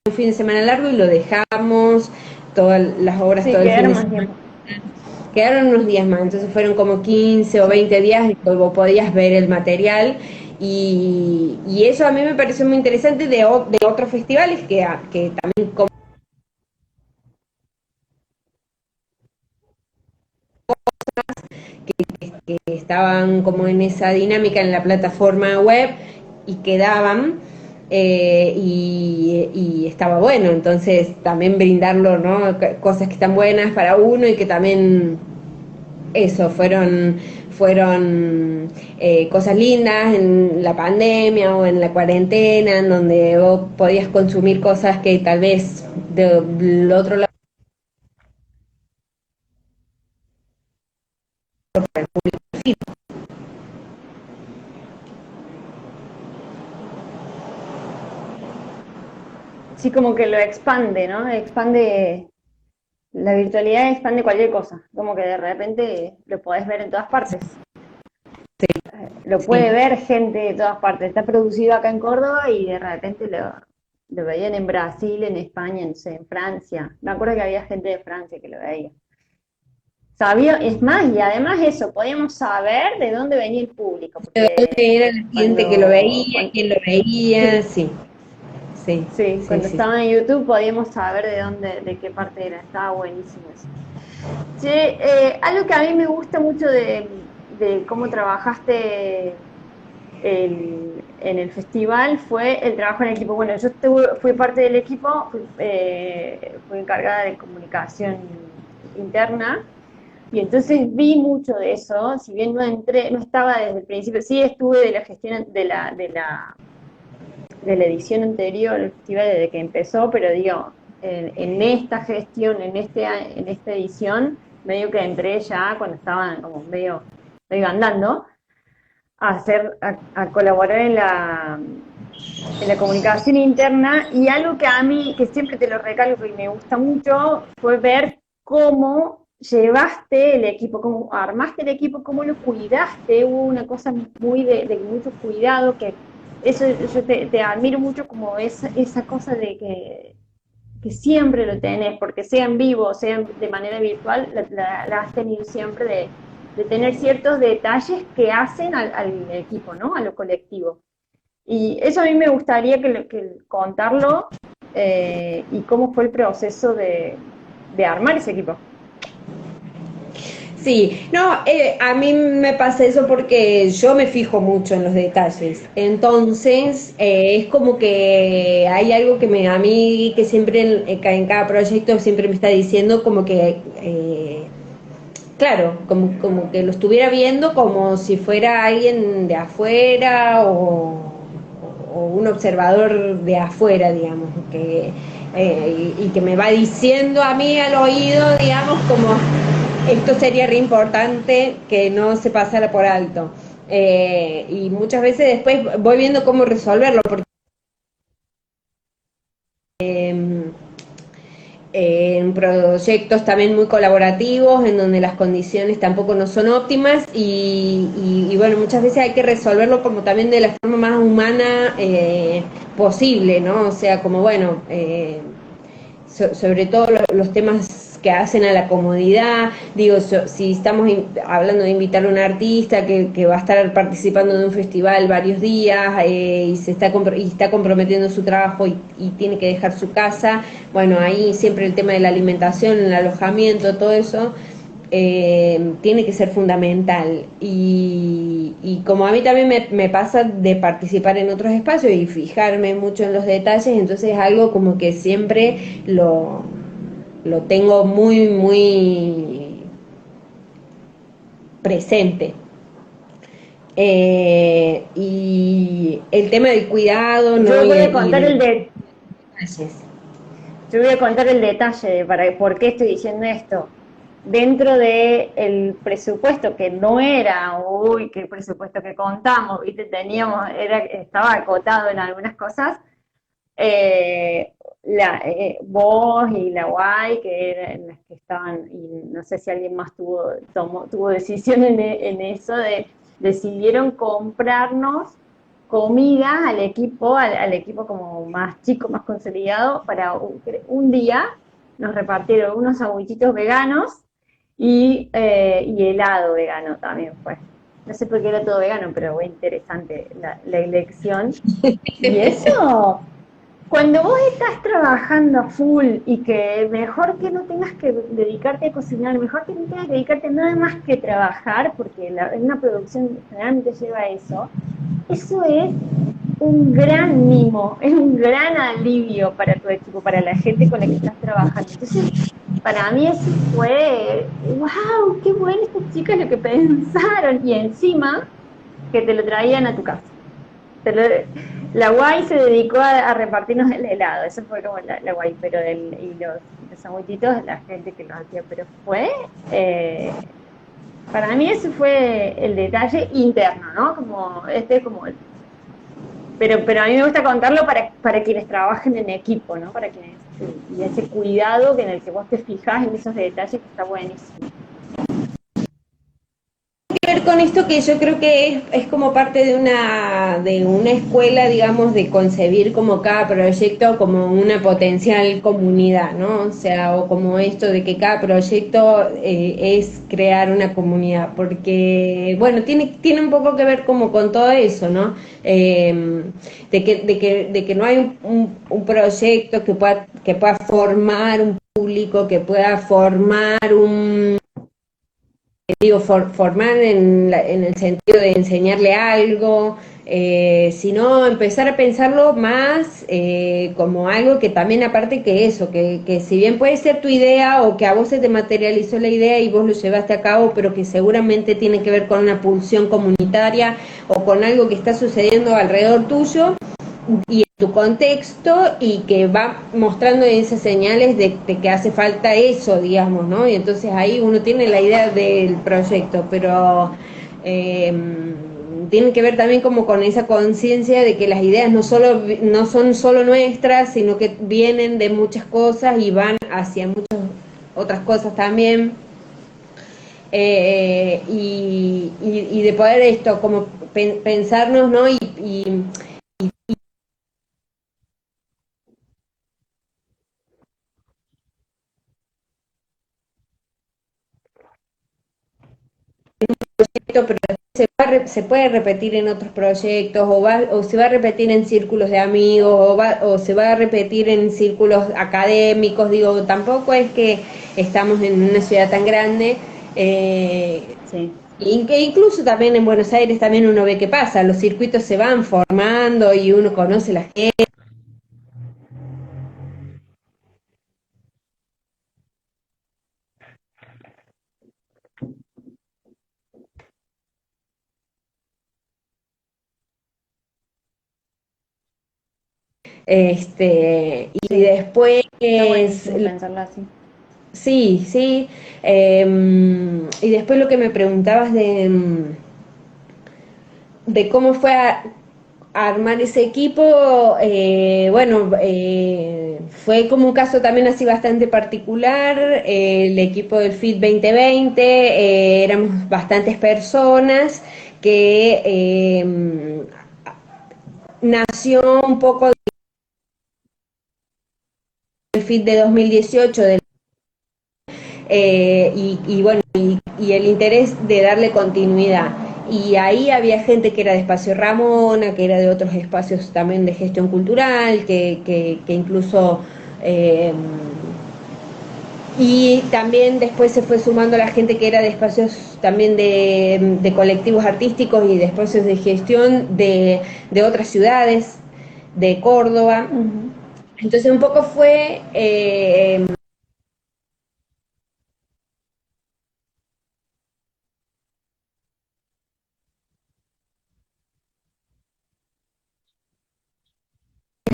un fin de semana largo y lo dejamos, todas las obras Sí, todo el fin quedaron de más semana. tiempo. Quedaron unos días más, entonces fueron como 15 o Sí. 20 días y vos podías ver el material y eso a mí me pareció muy interesante de otros festivales que también que estaban como en esa dinámica en la plataforma web y quedaban y estaba bueno, entonces también brindarlo, ¿no? Cosas que están buenas para uno y que también eso fueron cosas lindas en la pandemia o en la cuarentena, en donde vos podías consumir cosas que tal vez del otro lado. Sí, como que lo expande, ¿no? Expande, la virtualidad expande cualquier cosa, como que de repente lo podés ver en todas partes. Lo puede Sí, ver gente de todas partes. Está producido acá en Córdoba y de repente lo veían en Brasil, en España, no sé, en Francia. Me acuerdo que había gente de Francia que lo veía. Sabía, es más, y además eso, podíamos saber de dónde venía el público, porque era la gente que lo veía, quién lo veía, sí, sí, sí, sí, sí, cuando sí. estaba en YouTube podíamos saber de dónde, de qué parte era. Estaba buenísimo eso. Che, algo que a mí me gusta mucho de cómo trabajaste en el festival fue el trabajo en equipo. Bueno, yo fui parte del equipo, fui encargada de comunicación interna, y entonces vi mucho de eso. Si bien no entré, no estaba desde el principio, sí estuve de la gestión de la edición anterior al festival desde que empezó, pero digo, en esta gestión, en esta edición, medio que entré ya cuando estaban como medio andando, a colaborar en la comunicación interna. Y algo que a mí, que siempre te lo recalco y me gusta mucho, fue ver cómo llevaste el equipo, cómo armaste el equipo, cómo lo cuidaste. Hubo una cosa muy de mucho cuidado, que eso yo te admiro mucho, como esa cosa de que siempre lo tenés, porque sea en vivo, sea de manera virtual, la has tenido siempre de tener ciertos detalles que hacen al equipo, ¿no? A lo colectivo. Y eso a mí me gustaría que contarlo, y cómo fue el proceso de armar ese equipo. Sí, no, a mí me pasa eso porque yo me fijo mucho en los detalles. Entonces, es como que hay algo que a mí, que siempre en cada proyecto siempre me está diciendo como que, claro, como que lo estuviera viendo como si fuera alguien de afuera o un observador de afuera, digamos, y que me va diciendo a mí al oído, digamos, como esto sería re importante que no se pasara por alto. Y muchas veces después voy viendo cómo resolverlo, porque en proyectos también muy colaborativos, en donde las condiciones tampoco no son óptimas, y bueno, muchas veces hay que resolverlo como también de la forma más humana posible, ¿no? O sea, como bueno, sobre todo los temas que hacen a la comodidad. Digo, si estamos hablando de invitar a un artista que va a estar participando de un festival varios días, y está comprometiendo su trabajo y tiene que dejar su casa, bueno, ahí siempre el tema de la alimentación, el alojamiento, todo eso tiene que ser fundamental. Y como a mí también me pasa de participar en otros espacios y fijarme mucho en los detalles, entonces es algo como que siempre lo tengo muy, muy presente. Y el tema del cuidado, ¿no? Yo voy a contar detalles. yo voy a contar el detalle para por qué estoy diciendo esto. Dentro de el presupuesto, que no era, uy, qué presupuesto que contamos, viste, estaba acotado en algunas cosas. Vos y la Guay, que eran las que estaban, y no sé si alguien más tuvo decisión en eso, decidieron comprarnos comida al equipo como más chico, más consolidado, para un día. Nos repartieron unos sandwichitos veganos y helado vegano también fue. No sé por qué era todo vegano, pero fue interesante la elección. Y eso, cuando vos estás trabajando a full, y que mejor que no tengas que dedicarte a cocinar, mejor que no tengas que dedicarte nada más que trabajar, porque en una producción generalmente lleva eso es un gran mimo, es un gran alivio para tu equipo, para la gente con la que estás trabajando. Entonces, para mí eso fue, wow, qué bueno estas chicas lo que pensaron, y encima que te lo traían a tu casa. La guay se dedicó a repartirnos el helado, eso fue como la guay, pero y los sanguchitos, la gente que los hacía, pero fue, para mí ese fue el detalle interno, ¿no? Pero a mí me gusta contarlo para quienes trabajen en equipo, ¿no? Y ese cuidado en el que vos te fijás en esos detalles, que está buenísimo. Que ver con esto, que yo creo que es como parte de una escuela, digamos, de concebir como cada proyecto como una potencial comunidad, ¿no? O sea, o como esto de que cada proyecto es crear una comunidad, porque, bueno, tiene un poco que ver como con todo eso, ¿no? De que no hay un proyecto que pueda formar un público, que pueda formar digo, formar en el sentido de enseñarle algo, sino empezar a pensarlo más como algo que también aparte que eso, que si bien puede ser tu idea o que a vos se te materializó la idea y vos lo llevaste a cabo, pero que seguramente tiene que ver con una pulsión comunitaria o con algo que está sucediendo alrededor tuyo y en tu contexto y que va mostrando esas señales de que hace falta eso, digamos, ¿no? Y entonces ahí uno tiene la idea del proyecto, pero eh, tiene que ver también como con esa conciencia de que las ideas no son solo nuestras, sino que vienen de muchas cosas y van hacia muchas otras cosas también. Y de poder esto, como pensarnos, ¿no? Y pero se puede repetir en otros proyectos o se va a repetir en círculos de amigos o se va a repetir en círculos académicos, digo, tampoco es que estamos en una ciudad tan grande, Sí. y que incluso también en Buenos Aires también uno ve qué pasa, los circuitos se van formando y uno conoce la gente. Y Sí, después está buenísimo pensarlo así. sí, sí. Y después lo que me preguntabas de cómo fue a armar ese equipo, bueno, fue como un caso también así bastante particular. El equipo del FIT 2020, éramos bastantes personas que nació un poco del FIT de 2018 y bueno, y el interés de darle continuidad. Y ahí había gente que era de Espacio Ramona, que era de otros espacios también de gestión cultural, que incluso... Eh, y también después se fue sumando la gente que era de espacios también de colectivos artísticos y de espacios de gestión de otras ciudades, de Córdoba. Ujú. Entonces un poco fue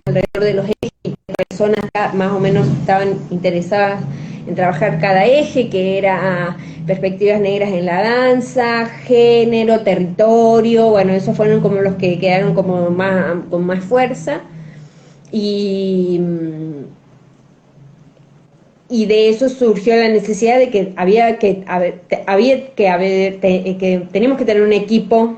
alrededor de los personas más o menos estaban interesadas en trabajar cada eje, que era perspectivas negras en la danza, género, territorio, bueno, esos fueron como los que quedaron como más, con más fuerza. Y, y de eso surgió la necesidad de que que teníamos que tener un equipo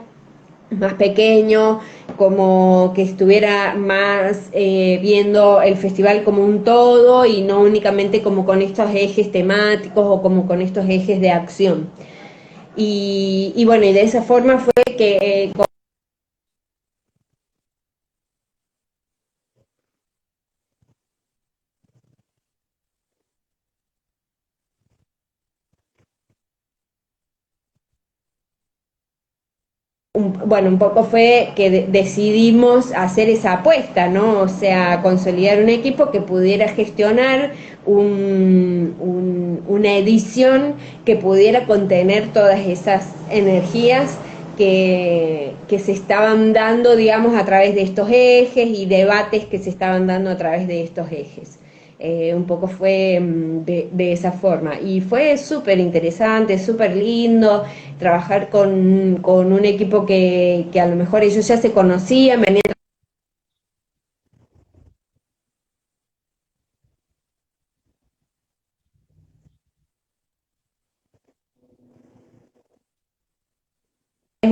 más pequeño, como que estuviera más viendo el festival como un todo y no únicamente como con estos ejes temáticos o como con estos ejes de acción. Y bueno, y de esa forma fue que bueno, un poco fue que decidimos hacer esa apuesta, ¿no? O sea, consolidar un equipo que pudiera gestionar una edición que pudiera contener todas esas energías que se estaban dando, digamos, a través de estos ejes y debates que se estaban dando a través de estos ejes. Un poco fue de esa forma. Y fue súper interesante, súper lindo trabajar con un equipo que a lo mejor ellos ya se conocían, venían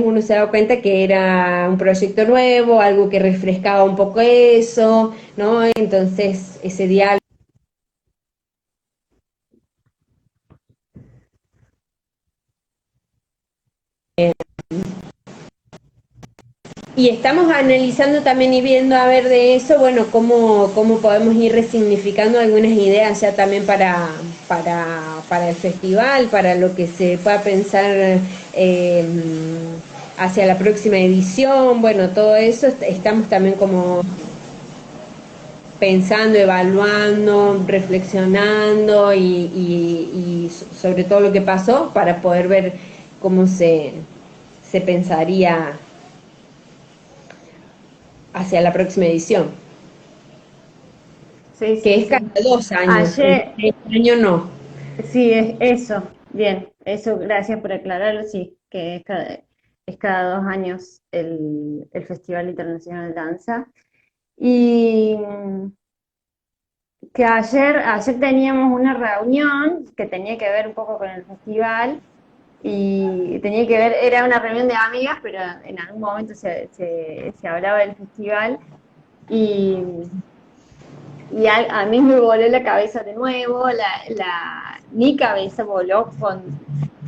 uno se daba cuenta que era un proyecto nuevo, algo que refrescaba un poco eso, ¿no? Entonces ese diálogo Y estamos analizando también y viendo a ver de eso, bueno, cómo podemos ir resignificando algunas ideas ya también para el festival, para lo que se pueda pensar hacia la próxima edición. Bueno, todo eso estamos también como pensando, evaluando, reflexionando y sobre todo lo que pasó para poder ver cómo se pensaría hacia la próxima edición, Sí, que sí, es cada sí. 2 años, Ayer, este año no. sí, es eso. Bien, eso, gracias por aclararlo. Sí, que es cada 2 años el Festival Internacional de Danza. Y que ayer teníamos una reunión que tenía que ver un poco con el festival y tenía que ver, era una reunión de amigas, pero en algún momento se hablaba del festival y, y a mí me voló la cabeza de nuevo, mi cabeza voló con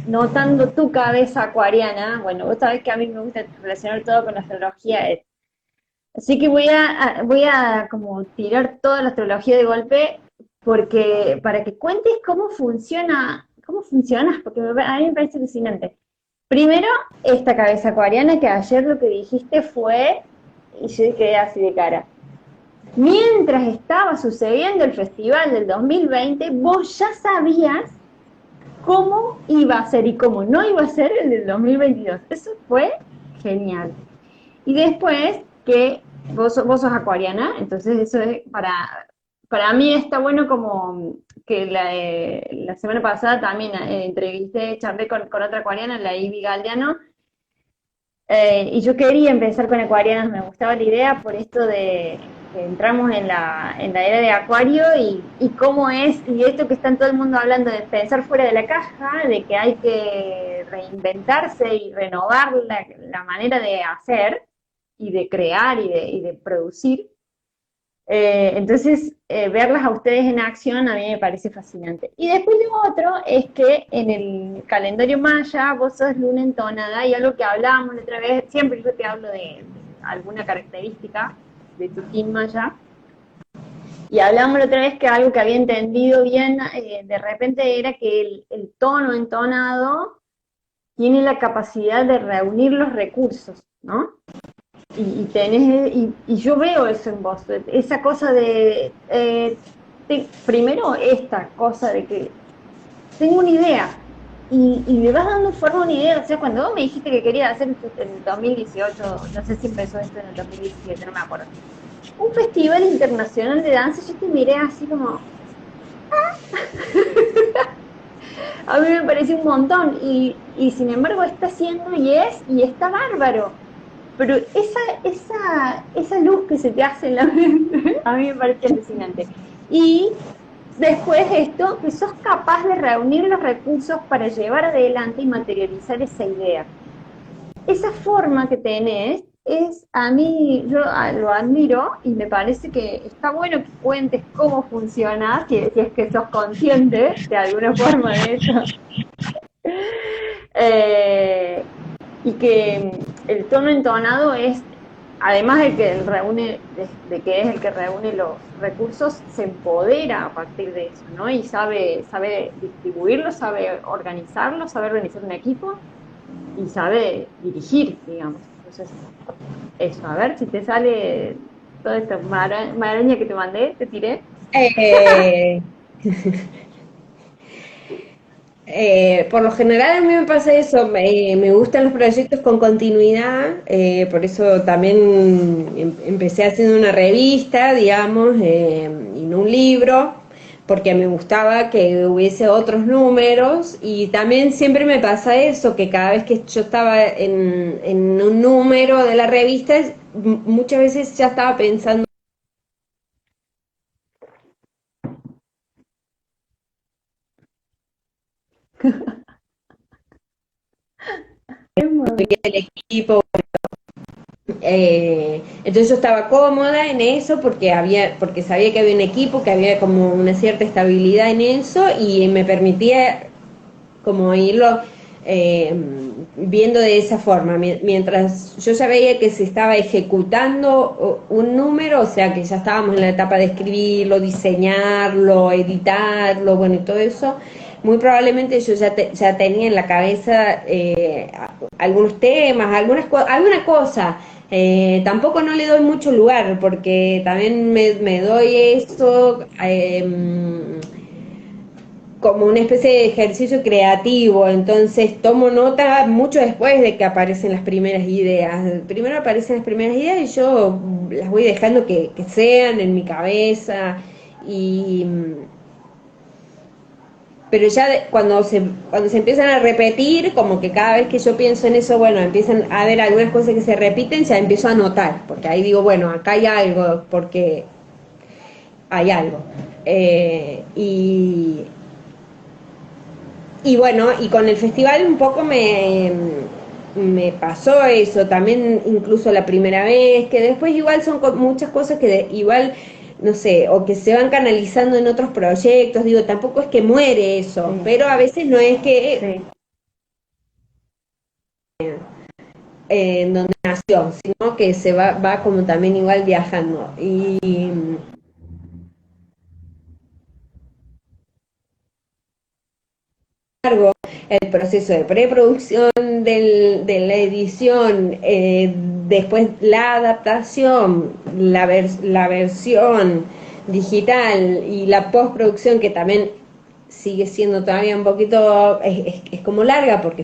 notando tu cabeza acuariana. Bueno, vos sabés que a mí me gusta relacionar todo con la astrología, así que voy a como tirar toda la astrología de golpe porque para que cuentes cómo funcionas, porque a mí me parece alucinante. Primero, esta cabeza acuariana que ayer lo que dijiste fue, y yo quedé así de cara. Mientras estaba sucediendo el festival del 2020, vos ya sabías cómo iba a ser y cómo no iba a ser el del 2022. Eso fue genial. Y después que vos sos acuariana, entonces eso es para mí está bueno como que la semana pasada también charlé con otra acuariana, la Ivy Galdiano, y yo quería empezar con acuarianas, me gustaba la idea por esto de que entramos en la era de acuario y cómo es, y esto que está en todo el mundo hablando de pensar fuera de la caja, de que hay que reinventarse y renovar la manera de hacer y de crear y de producir. Entonces, verlas a ustedes en acción a mí me parece fascinante. Y después lo otro es que en el calendario maya vos sos luna entonada y algo que hablábamos la otra vez, siempre yo te hablo de alguna característica de tu team maya, y hablábamos la otra vez que algo que había entendido bien de repente era que el tono entonado tiene la capacidad de reunir los recursos, ¿no? Y yo veo eso en vos, esa cosa de, primero esta cosa de que tengo una idea y le vas dando forma a una idea. O sea, cuando vos me dijiste que querías hacer esto en el 2018, no sé si empezó esto en el 2017, no me acuerdo, un festival internacional de danza, yo te miré así como, a mí me pareció un montón y sin embargo está haciendo y está bárbaro. Pero esa luz que se te hace en la mente, a mí me parece alucinante. Y después esto, que sos capaz de reunir los recursos para llevar adelante y materializar esa idea. Esa forma que tenés a mí, yo lo admiro y me parece que está bueno que cuentes cómo funciona, si es que sos consciente de alguna forma de eso. Eh, y que el tono entonado es, además de que de que es el que reúne los recursos, se empodera a partir de eso, ¿no? Y sabe distribuirlo, sabe organizar un equipo y sabe dirigir, digamos. Entonces, eso, a ver si te sale toda esta maraña que te mandé, te tiré. Eh, por lo general a mí me pasa eso, me gustan los proyectos con continuidad, por eso también empecé haciendo una revista, digamos, y no un libro, porque me gustaba que hubiese otros números y también siempre me pasa eso, que cada vez que yo estaba en un número de la revista, muchas veces ya estaba pensando el equipo. Entonces yo estaba cómoda en eso porque sabía que había un equipo, que había como una cierta estabilidad en eso y me permitía como irlo, viendo de esa forma, mientras yo ya veía que se estaba ejecutando un número, o sea que ya estábamos en la etapa de escribirlo, diseñarlo, editarlo, bueno, y todo eso, muy probablemente yo ya tenía en la cabeza algunos temas, alguna cosa. Tampoco no le doy mucho lugar porque también me doy esto como una especie de ejercicio creativo, entonces tomo nota mucho después de que aparecen las primeras ideas. Primero aparecen las primeras ideas y yo las voy dejando que sean en mi cabeza, y pero ya cuando se empiezan a repetir, como que cada vez que yo pienso en eso, bueno, empiezan a haber algunas cosas que se repiten, ya empiezo a notar, porque ahí digo, bueno, acá hay algo, porque hay algo. Y bueno, y con el festival un poco me pasó eso, también incluso la primera vez, que después igual son muchas cosas que igual, no sé, o que se van canalizando en otros proyectos, digo, tampoco es que muere eso, Sí. pero a veces no es que Sí. en donde nació, sino que se va como también igual viajando. Y el proceso de preproducción de la edición, después la adaptación, la versión digital y la postproducción, que también sigue siendo todavía un poquito, es como larga, porque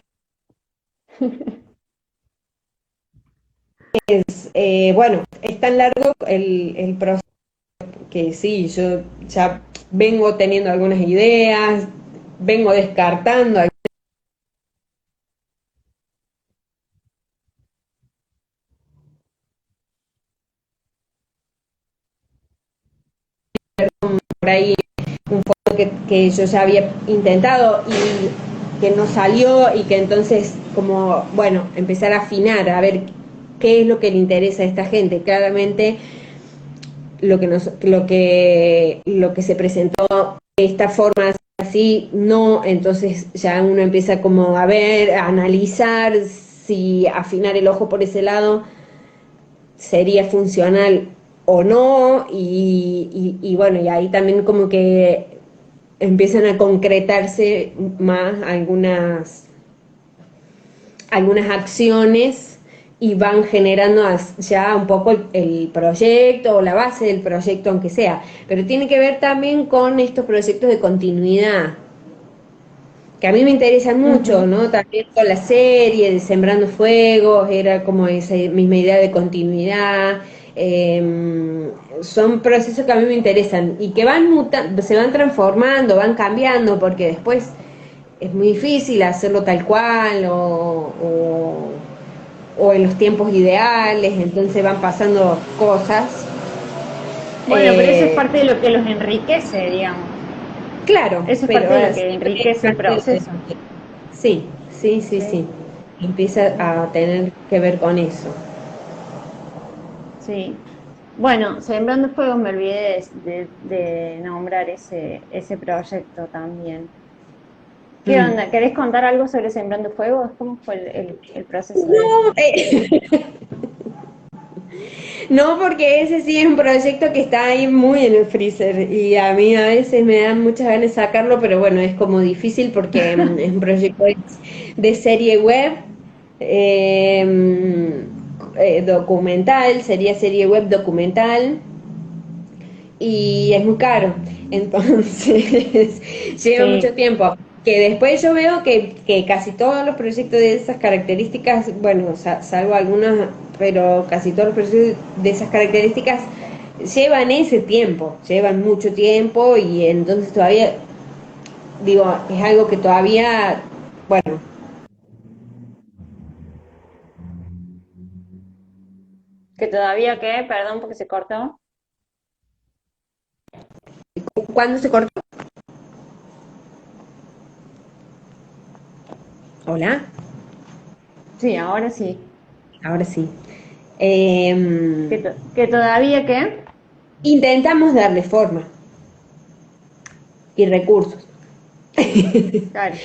bueno, es tan largo el proceso que sí, yo ya vengo teniendo algunas ideas, vengo descartando. Por ahí un fondo que yo ya había intentado y que no salió, y que entonces como, bueno, empezar a afinar, a ver qué es lo que le interesa a esta gente. Claramente lo que se presentó de esta forma así, no, entonces ya uno empieza como a ver, a analizar si afinar el ojo por ese lado sería funcional o no, y bueno, y ahí también como que empiezan a concretarse más algunas acciones, y van generando ya un poco el proyecto o la base del proyecto, aunque sea, pero tiene que ver también con estos proyectos de continuidad que a mí me interesan mucho, Ujú. ¿no? También con la serie de Sembrando Fuegos, era como esa misma idea de continuidad. Son procesos que a mí me interesan y que se van transformando, van cambiando, porque después es muy difícil hacerlo tal cual, o en los tiempos ideales, entonces van pasando cosas. Bueno, pero eso es Eh, parte de lo que los enriquece, digamos. claro, Eso es pero parte de lo que siempre es enriquece el parte proceso. sí, sí, sí, Sí, sí. Empieza a tener que ver con eso. sí. Bueno, Sembrando Fuegos me olvidé de nombrar ese proyecto también. ¿Qué Mm. onda? ¿Querés contar algo sobre Sembrando Fuegos? ¿Cómo fue el proceso de eso? No, no, porque ese sí es un proyecto que está ahí muy en el freezer, y a mí a veces me dan muchas ganas de sacarlo, pero bueno, es como difícil porque es un proyecto de serie web, eh, documental, sería serie web documental, y es muy caro, entonces lleva mucho Sí, tiempo. Que después yo veo que casi todos los proyectos de esas características, bueno, salvo algunos, pero casi todos los proyectos de esas características llevan ese tiempo, llevan mucho tiempo, y entonces todavía, digo, es algo que todavía, bueno, que todavía qué, perdón porque se cortó. ¿cuándo se cortó? Hola, Sí, ahora sí. ahora sí. Em, Que todavía qué. Intentamos darle forma y recursos. Claro.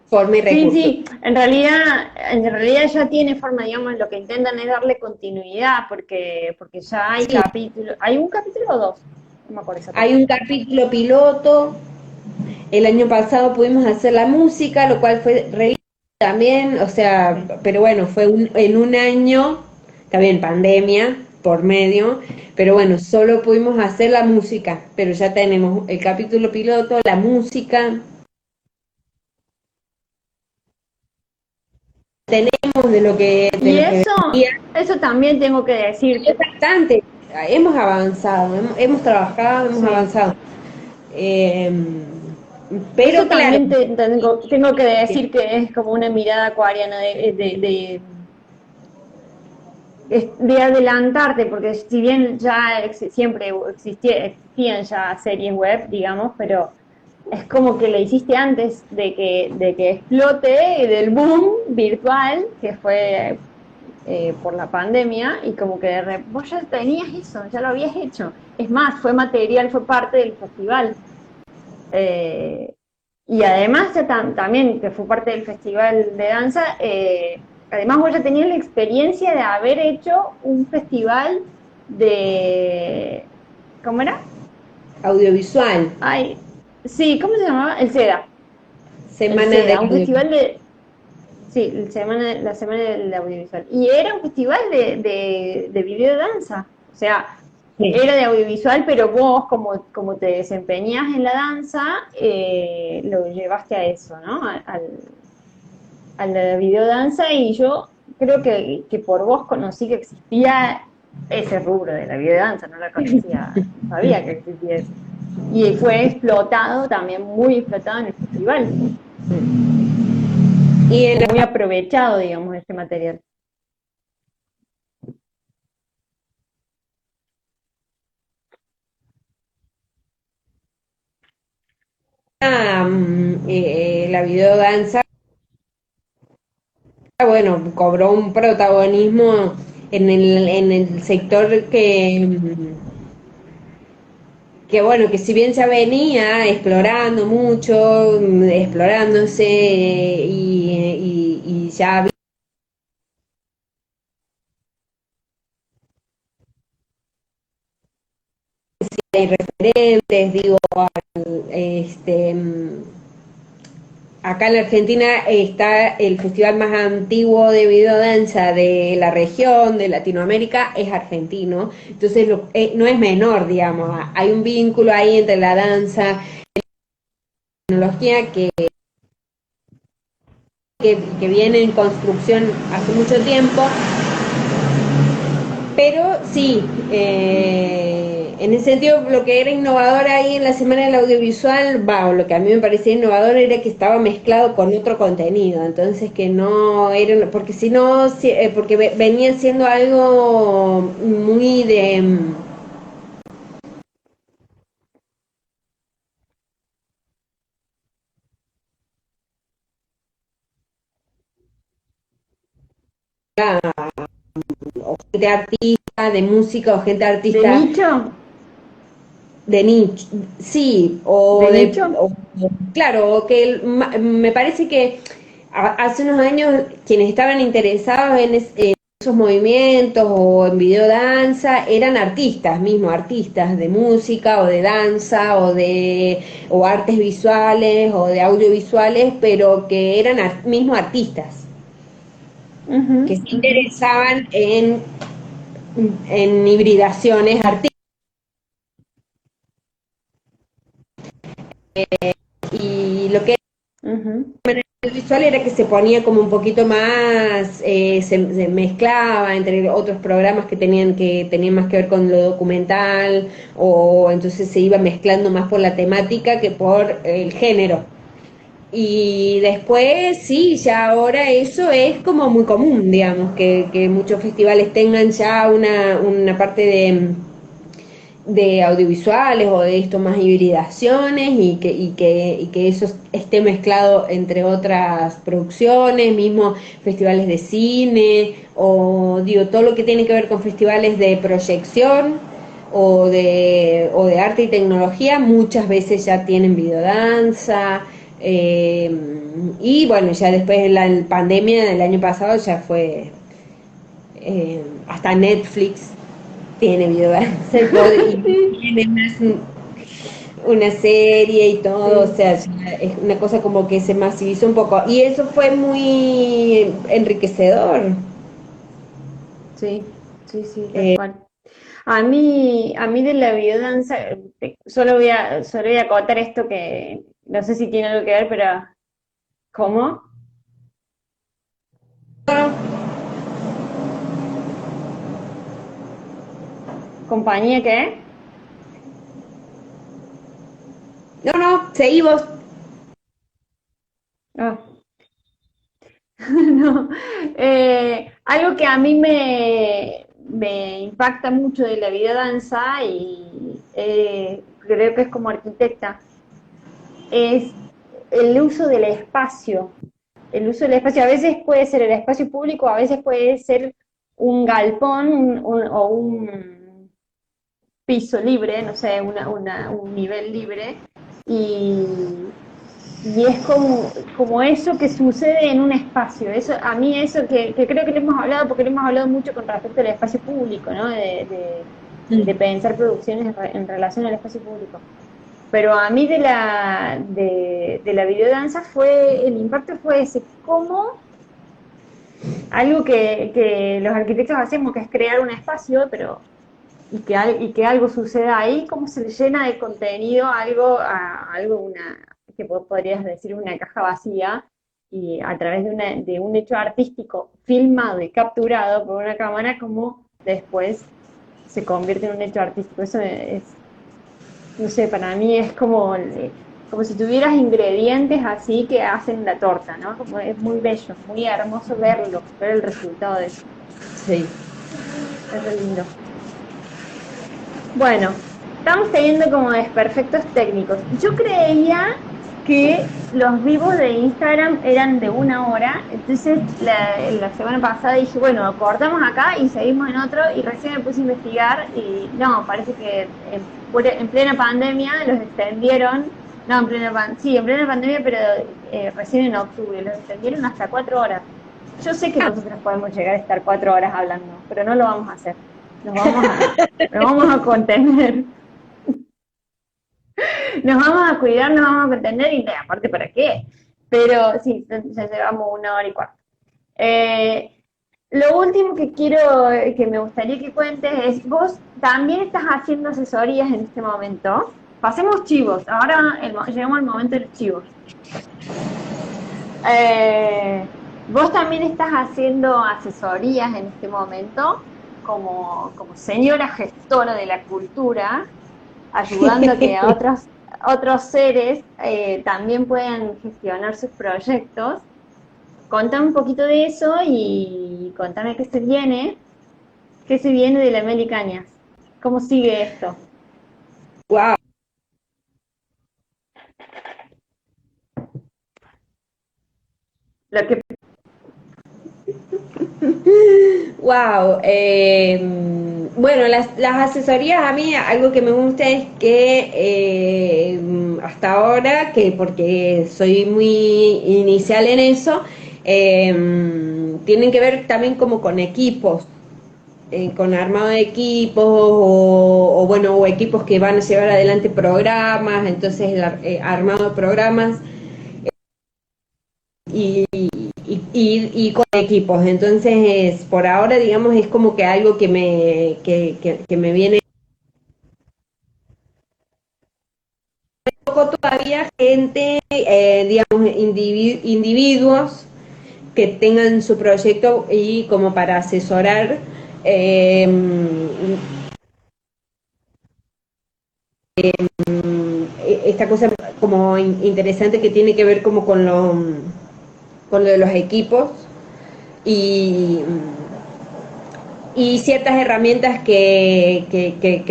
forma y Sí, recursos. sí, en realidad ya tiene forma, digamos, lo que intentan es darle continuidad, porque ya hay Sí, capítulos, ¿hay un capítulo o dos? No me acuerdo hay exactamente. un capítulo piloto. El año pasado pudimos hacer la música, lo cual fue re lindo también, o sea, Sí. pero bueno, fue en un año, también pandemia por medio, pero bueno, solo pudimos hacer la música, pero ya tenemos el capítulo piloto, la música, tenemos de Y lo que venía, eso también tengo que es decirte. bastante, hemos avanzado, hemos trabajado, hemos Sí. avanzado. Eh, Eso pero claro, también tengo que decir que es como una mirada acuariana de adelantarte, porque si bien ya siempre existían ya series web, digamos, pero es como que lo hiciste antes de que explote del boom virtual, que fue por la pandemia, y como que vos ya tenías eso, ya lo habías hecho. Es más, fue material, fue parte del festival. Eh, y además también, que fue parte del festival de danza, además vos ya tenías la experiencia de haber hecho un festival de... ¿Cómo era? audiovisual, Ay, sí, ¿cómo se llamaba? El SEDA. El Semana del SEDA, un Audiovisual. festival de... Sí, la semana del audiovisual. Y era un festival de video danza. O sea, Sí. era de audiovisual, pero vos, como te desempeñás en la danza, lo llevaste a eso, ¿no? A la videodanza, y yo creo que por vos conocí que existía ese rubro de la videodanza, no la conocía, no sabía que existía eso. Y fue explotado también, muy explotado en el festival. Y en Fue la muy aprovechado, digamos, este material. la videodanza, bueno, cobró un protagonismo en el sector que bueno, que si bien ya venía explorando mucho, explorándose y ya hay referentes, digo, este, acá en la Argentina está el festival más antiguo de videodanza de la región, de Latinoamérica, es argentino. Entonces no es menor, digamos. Hay un vínculo ahí entre la danza y la tecnología que viene en construcción hace mucho tiempo. Pero sí, en ese sentido, lo que era innovador ahí en la Semana del Audiovisual, o lo que a mí me parecía innovador era que estaba mezclado con otro contenido, entonces que no era, porque si no, porque venía siendo algo muy de... de artista, de música o gente ¿De artista nicho? de nicho, sí, ¿De nicho? claro, o que me parece que hace unos años quienes estaban interesados en esos movimientos o en videodanza eran artistas, mismos artistas de música o de danza o artes visuales o de audiovisuales, pero que eran mismos artistas, Ujú, que se ujú. interesaban en hibridaciones artísticas. Y lo que Ujú. el visual era que se ponía como un poquito más, se mezclaba entre otros programas que tenían más que ver con lo documental, o entonces se iba mezclando más por la temática que por el género. Y después, sí, ya ahora eso es como muy común, digamos, que muchos festivales tengan ya una parte de audiovisuales o de esto más hibridaciones y que eso esté mezclado entre otras producciones, mismo festivales de cine o digo todo lo que tiene que ver con festivales de proyección o de arte y tecnología muchas veces ya tienen videodanza, Y bueno, ya después de la pandemia del año pasado ya fue, hasta Netflix tiene videodanza y todo, y tiene una serie y todo, o Sí, sea, ya es una cosa como que se masivizó un poco. Y eso fue muy enriquecedor. sí, tal Eh, cual. A mí de la biodanza, solo voy a acotar esto que no sé si tiene algo que ver, pero ¿cómo? ¿Compañía qué? no, no, seguimos. Ah, no. Algo que a mí me impacta mucho de la biodanza y creo que es como arquitecta, es el uso del espacio. El uso del espacio a veces puede ser el espacio público, a veces puede ser un galpón o un piso libre, no sé, un nivel libre, y, y es como eso que sucede en un espacio. Eso, a mí eso que creo que lo hemos hablado, porque lo hemos hablado mucho con respecto al espacio público, ¿no? De pensar producciones en relación al espacio público. Pero a mí de la videodanza el impacto fue ese, cómo algo que los arquitectos hacemos, que es crear un espacio, pero y que algo suceda ahí, cómo se le llena de contenido que podrías decir una caja vacía, y a través de un hecho artístico filmado y capturado por una cámara, como después se convierte en un hecho artístico. Eso es, no sé, para mí es como si tuvieras ingredientes así que hacen la torta, ¿no? Como es muy bello, muy hermoso ver el resultado de eso. Sí. Es re lindo. Bueno, estamos teniendo como desperfectos técnicos. Yo creía que los vivos de Instagram eran de 1 hora, entonces la semana pasada dije, bueno, cortamos acá y seguimos en otro, y recién me puse a investigar y no, parece que en plena pandemia los extendieron, no, sí, en plena pandemia, pero recién en octubre, los extendieron hasta 4 horas. Yo sé que nosotros podemos llegar a estar 4 horas hablando, pero no lo vamos a hacer. Nos vamos a contener. Nos vamos a cuidar, nos vamos a contener y aparte, ¿para qué? Pero sí, ya llevamos 1 hora y cuarto. Lo último que me gustaría que cuentes es, vos también estás haciendo asesorías en este momento. Pasemos chivos, ahora llegamos al momento de los chivos. Vos también estás haciendo asesorías en este momento como señora gestora de la cultura, ayudando a que a otros seres también puedan gestionar sus proyectos. Contame un poquito de eso y contame qué se viene de la Meli Cañas. ¿Cómo sigue esto? Wow. Lo que, Wow. Bueno, las asesorías a mí algo que me gusta es que hasta ahora, que porque soy muy inicial en eso, tienen que ver también como con equipos, con armado de equipos o bueno, o equipos que van a llevar adelante programas, entonces armado de programas y con equipos. Entonces, por ahora, digamos, es como que algo que me viene poco todavía gente, digamos, individuos que tengan su proyecto y como para asesorar eh, esta cosa como interesante que tiene que ver como con lo de los equipos y y ciertas herramientas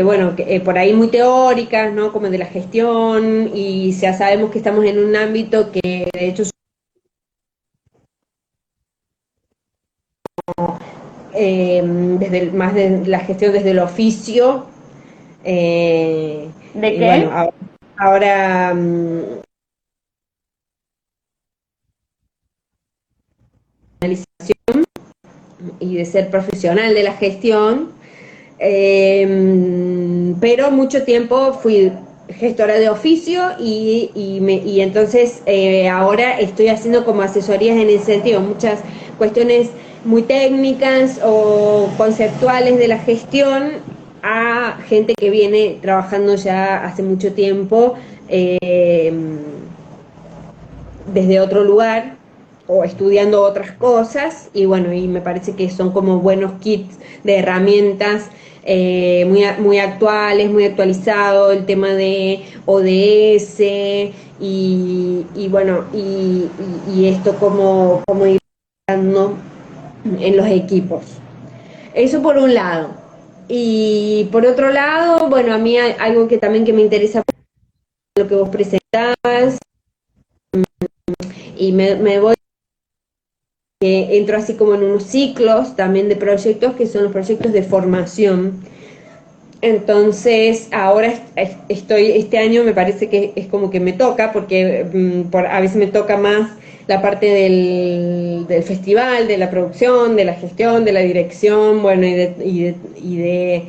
bueno, por ahí muy teóricas, ¿no? Como de la gestión, y ya sabemos que estamos en un ámbito que de hecho más de la gestión desde el oficio, ¿De y bueno, qué? ahora y de ser profesional de la gestión, pero mucho tiempo fui gestora de oficio y entonces ahora estoy haciendo como asesorías en ese sentido, muchas cuestiones muy técnicas o conceptuales de la gestión a gente que viene trabajando ya hace mucho tiempo desde otro lugar o estudiando otras cosas y bueno, y me parece que son como buenos kits de herramientas muy actuales, muy actualizado, el tema de ODS y bueno, y esto como ir dando en los equipos. Eso por un lado. Y por otro lado, bueno, a mí hay algo que también que me interesa lo que vos presentabas y me voy entro así como en unos ciclos también de proyectos que son los proyectos de formación. Entonces, ahora estoy, este año me parece que es como que me toca, porque a veces me toca más la parte del festival, de la producción, de la gestión, de la dirección, bueno, y de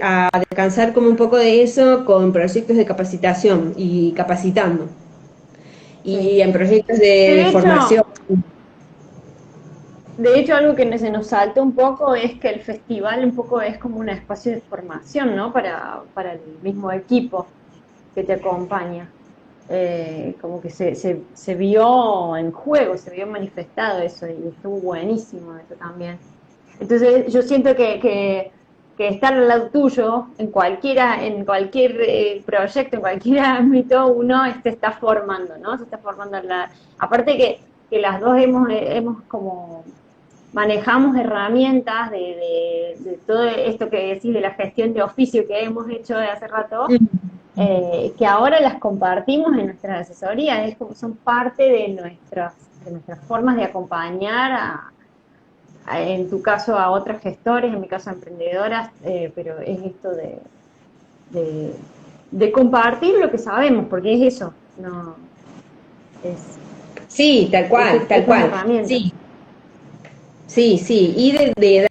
a descansar como un poco de eso con proyectos de capacitación y capacitando. Sí. Y en proyectos De de hecho, formación. de hecho, algo que se nos salta un poco es que el festival un poco es como un espacio de formación, ¿no? Para el mismo equipo que te acompaña. Como que se vio en juego, se vio manifestado eso y estuvo buenísimo eso también. Entonces yo siento que estar al lado tuyo, en cualquier proyecto, en cualquier ámbito, uno se está formando, ¿no? Se está formando aparte que las dos hemos como manejamos herramientas de todo esto que decís de la gestión de oficio que hemos hecho de hace rato, que ahora las compartimos en nuestras asesorías, es como son parte de nuestras formas de acompañar en tu caso a otros gestores, en mi caso a emprendedoras, pero es esto de, de compartir lo que sabemos, porque es eso, no es, Sí, tal cual, tal esas cual. herramientas. Sí, sí, sí. Y de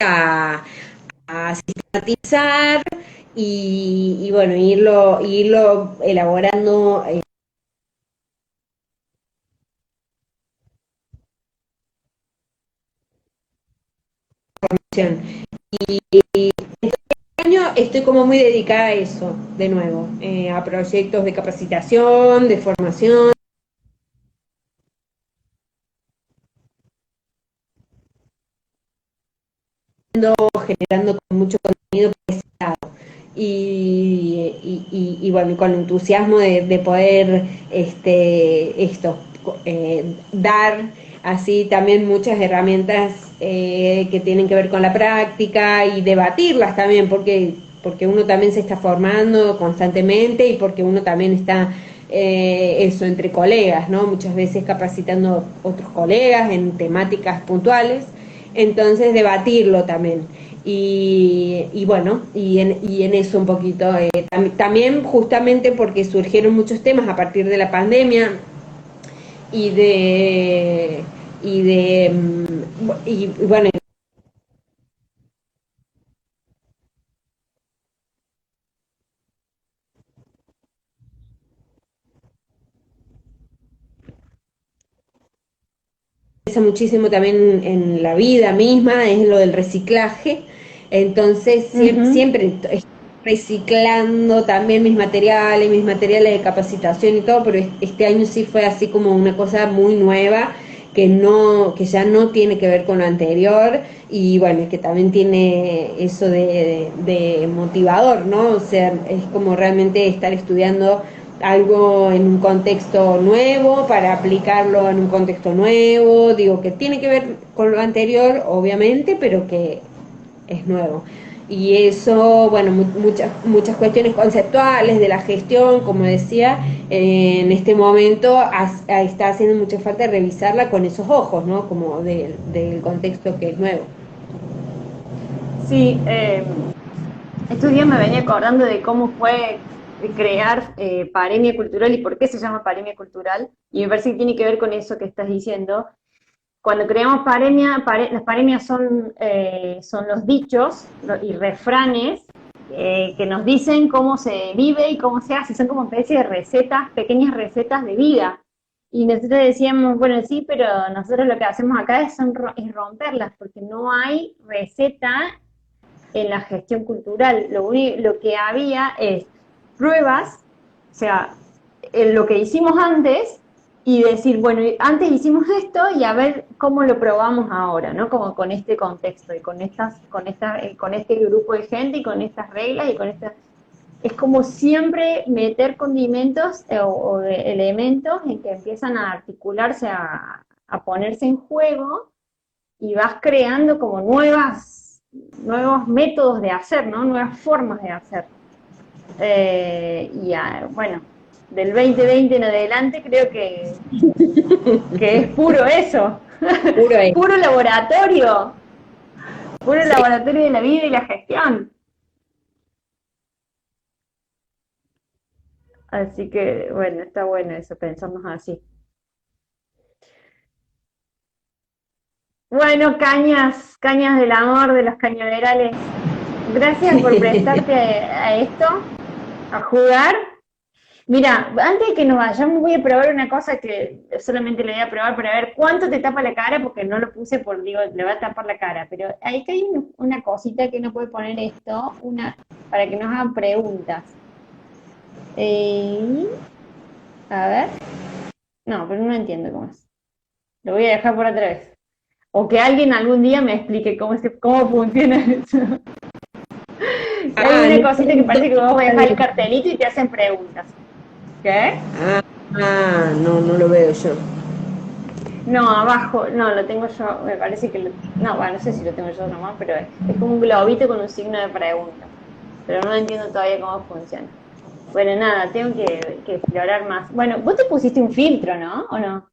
dar a sistematizar y bueno, irlo elaborando. Este año estoy como muy dedicada a eso, de nuevo, a proyectos de capacitación, de formación, generando con mucho contenido pesado. Y bueno, con entusiasmo de poder dar así también muchas herramientas que tienen que ver con la práctica y debatirlas también, porque uno también se está formando constantemente y porque uno también está eso entre colegas, ¿no? Muchas veces capacitando otros colegas en temáticas puntuales, entonces debatirlo también. Y bueno, y en eso un poquito, también justamente porque surgieron muchos temas a partir de la pandemia y de, y bueno, muchísimo también en la vida misma, es lo del reciclaje. Entonces, Ujú. siempre estoy reciclando también mis materiales de capacitación y todo, pero este año sí fue así como una cosa muy nueva que ya no tiene que ver con lo anterior y bueno, que también tiene eso de motivador, ¿no? O sea, es como realmente estar estudiando algo en un contexto nuevo, para aplicarlo en un contexto nuevo, digo que tiene que ver con lo anterior, obviamente, pero que es nuevo. Y eso, bueno, muchas cuestiones conceptuales de la gestión, como decía, en este momento está haciendo mucha falta revisarla con esos ojos, ¿no? Como del contexto que es nuevo. Sí, estos días me venía acordando de cómo fue crear Paremia Cultural y por qué se llama Paremia Cultural, y me parece que tiene que ver con eso que estás diciendo. Cuando creamos Paremia, las paremias son los dichos y refranes que nos dicen cómo se vive y cómo se hace, son como especie de recetas, pequeñas recetas de vida. Y nosotros decíamos, bueno, sí, pero nosotros lo que hacemos acá es romperlas, porque no hay receta en la gestión cultural. Lo que había es pruebas, o sea, en lo que hicimos antes y decir, bueno, antes hicimos esto y a ver cómo lo probamos ahora, ¿no? Como con este contexto y con este grupo de gente y con estas reglas y con estas... Es como siempre meter condimentos o de elementos en que empiezan a articularse, a ponerse en juego y vas creando como nuevos métodos de hacer, ¿no? Nuevas formas de hacer. Bueno, del 2020 en adelante creo que es puro eso, Puro es. puro laboratorio, puro Sí. laboratorio de la vida y la gestión. Así que, bueno, está bueno eso, pensarnos así. Bueno, cañas del amor, de los cañaverales, gracias por prestarte a esto, a jugar. Mira, antes de que nos vayamos voy a probar una cosa que solamente le voy a probar para ver cuánto te tapa la cara, porque no lo puse digo, le va a tapar la cara, pero ahí que hay una cosita que uno puede poner esto, para que nos hagan preguntas. A ver, no, pero no entiendo cómo es. Lo voy a dejar por otra vez. O que alguien algún día me explique cómo funciona eso. Hay una cosita que parece que vos vas a dejar el cartelito y te hacen preguntas. ¿Qué? No, no lo veo yo. No, abajo, no, lo tengo yo, me parece que no, bueno, no sé si lo tengo yo nomás, pero es como un globito con un signo de pregunta. Pero no entiendo todavía cómo funciona. Bueno, nada, tengo que explorar más. Bueno, vos te pusiste un filtro, ¿no? ¿O no?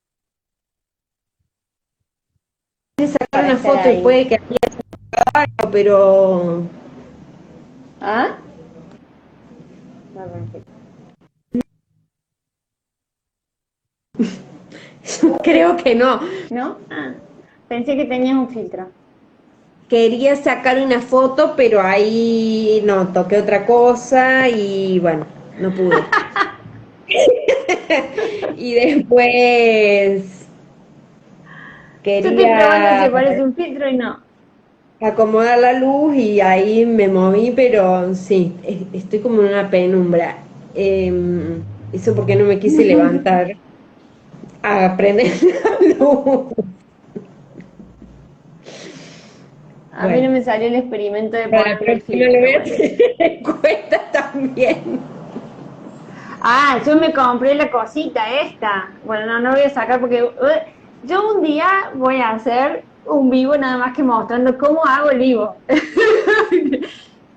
Sacar una foto y puede que haya algo, pero ¿Ah? No, perfecto. creo que no. ¿No? Ah, pensé que tenías un filtro. Quería sacar una foto, pero ahí no, toqué otra cosa y bueno, no pude. Y después Yo estoy probando quería si parece un filtro y no. acomodar la luz y ahí me moví, pero sí, estoy como en una penumbra. Eso porque no me quise levantar a prender la luz. A mí no Bueno, me salió el experimento de para la ponerle el próxima le filtro. voy a Bueno. tener en cuenta también. Ah, yo me compré la cosita esta. Bueno, no voy a sacar porque yo un día voy a hacer un vivo nada más que mostrando cómo hago el vivo.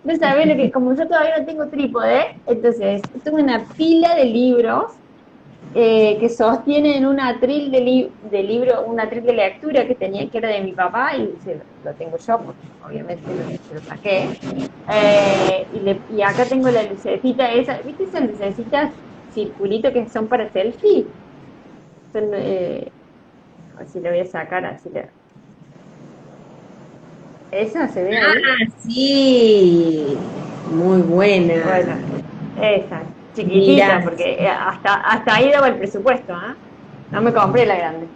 No sabes lo que, como yo todavía no tengo trípode, entonces tengo una pila de libros que sostienen un atril de libro, un atril de lectura que era de mi papá y lo tengo yo porque obviamente se lo saqué. Y acá tengo la lucecita esa, ¿viste esas lucecitas circulito que son para selfie? Son, así la voy a sacar, ¿esa se ve ahí? Ah, sí, muy buena. Bueno, esa, chiquitita, Mira, porque hasta ahí daba el presupuesto, ¿ah? No me compré la grande.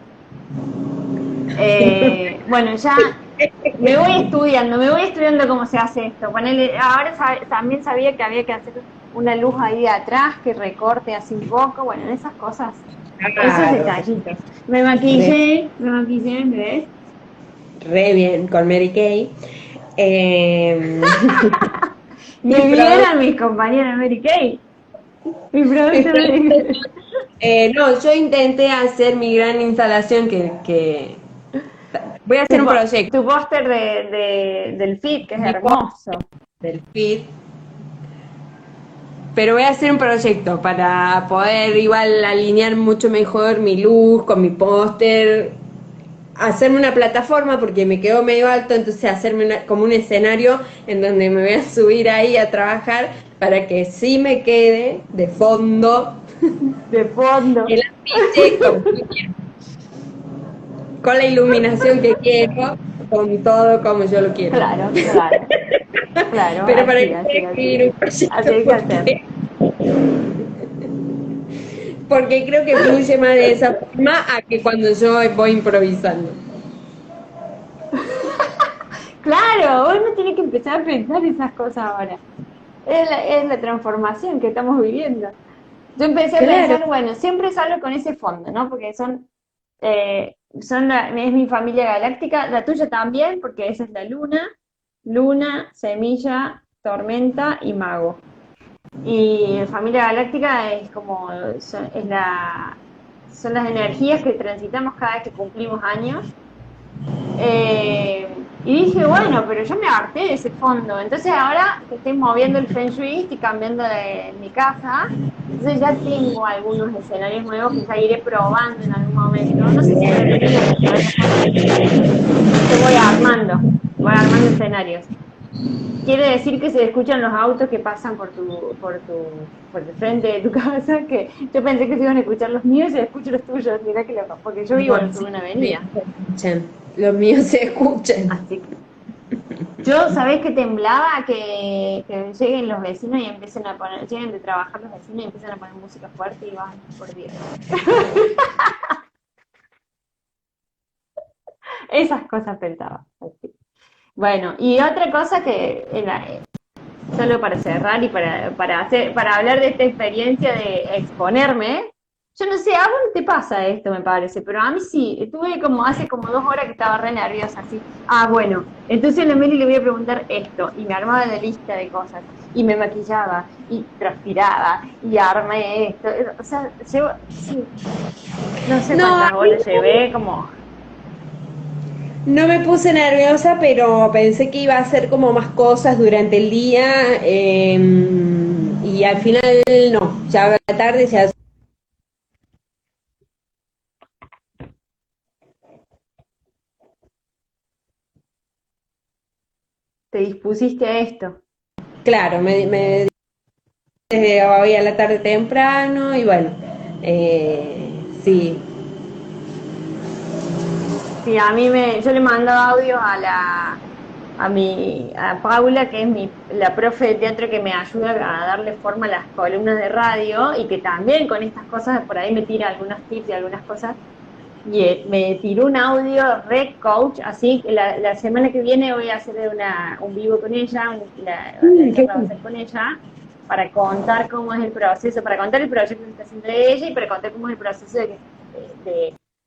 Bueno, ya me voy estudiando cómo se hace esto. Ahora también sabía que había que hacer una luz ahí de atrás que recorte así un poco. Bueno, en esas cosas, esos claro, detallitos. Me maquillé, ¿ves? re bien con Mary Kay. Me Mi vieron mis compañeros Mary Kay. Mi producto no, yo intenté hacer mi gran instalación que voy a hacer un proyecto tu póster del feed, que es hermoso. del feed, pero voy a hacer un proyecto para poder igual alinear mucho mejor mi luz con mi póster, hacerme una plataforma porque me quedó medio alto, entonces hacerme como un escenario en donde me voy a subir ahí a trabajar para que sí me quede de fondo De fondo. el afiche como yo quiero, con la iluminación que quiero, con todo como yo lo quiero. Claro. Claro, Pero para así, que así, pueda así. escribir un proyecto, Así hay que hacer. porque creo que fluye más de esa forma a que cuando yo voy improvisando. Claro, uno tiene que empezar a pensar esas cosas ahora. Es la transformación que estamos viviendo. Yo empecé a Claro. pensar, bueno, siempre salgo con ese fondo, ¿no? Porque es mi familia galáctica, la tuya también, porque esa es la luna, semilla, tormenta y mago. Y familia galáctica es como, son las energías que transitamos cada vez que cumplimos años. Y dije, bueno, pero yo me harté de ese fondo. Entonces ahora que estoy moviendo el Feng Shui, estoy cambiando de mi casa. Entonces ya tengo algunos escenarios nuevos que ya iré probando en algún momento. No sé si en el mío se vaya a poder. Yo voy armando escenarios. Quiere decir que se escuchan los autos que pasan por el frente de tu casa, que yo pensé que se iban a escuchar los míos y se escuchan los tuyos, mira que loco, porque yo vivo en una avenida. Los míos se escuchan. Así que yo, ¿sabés que temblaba? Que lleguen los vecinos y empiecen a poner, lleguen de trabajar los vecinos y empiezan a poner música fuerte y van por Dios. Esas cosas pensaba. Así. Bueno, y otra cosa que solo para cerrar y para hablar de esta experiencia de exponerme, yo no sé, a vos no te pasa esto, me parece, pero a mí sí, estuve como hace como 2 horas que estaba re nerviosa, así, bueno, entonces a la Meli le voy a preguntar esto, y me armaba la lista de cosas, y me maquillaba, y transpiraba, y armé esto, o sea, sí, no sé No, a cuántas mí horas llevé, como, no me puse nerviosa, pero pensé que iba a hacer como más cosas durante el día y al final no, ya a la tarde ya. te dispusiste a esto. Claro, me hoy a la tarde temprano y bueno, sí, Sí, yo le mandaba audios a Paula, que es la profe de teatro que me ayuda a darle forma a las columnas de radio y que también con estas cosas por ahí me tira algunos tips y algunas cosas. Y me tiró un audio re coach, así que la semana que viene voy a hacer un vivo con ella, la qué charla va a bueno. ser con ella, para contar cómo es el proceso, para contar el proyecto que está haciendo ella y para contar cómo es el proceso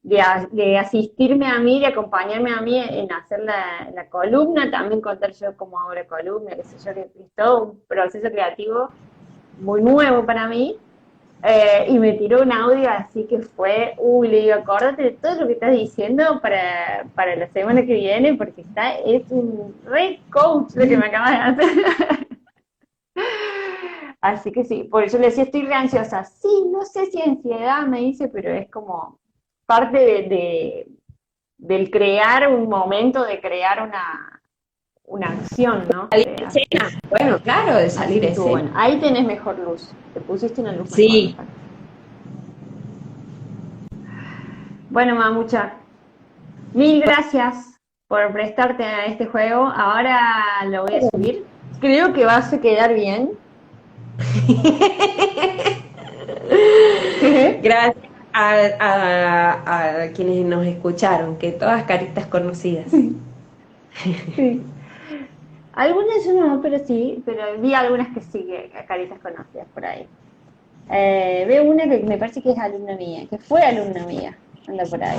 de asistirme a mí, de acompañarme a mí en hacer la columna, también contar yo cómo hago la columna, qué sé yo, que es todo un proceso creativo muy nuevo para mí. Y me tiró un audio así que le digo, acórdate de todo lo que estás diciendo para la semana que viene, porque es un re coach lo que me acabas de hacer. Así que sí, por eso le decía, estoy re ansiosa. Sí, no sé si ansiedad me dice, pero es como parte del crear un momento, de crear una acción, ¿no? Salir a escena, bueno, claro, de Así salir que a estuvo escena. bueno. Ahí tenés mejor luz. Te pusiste una luz mejor, me Sí, parece. Bueno, Mamucha, mil gracias por prestarte a este juego. Ahora lo voy a subir. Creo que vas a quedar bien. gracias a quienes nos escucharon, que todas caritas conocidas. Sí. Algunas yo no, pero sí, pero vi algunas que sí, que caritas conocidas por ahí. Veo una que me parece que es alumna mía, que fue alumna mía, anda por ahí.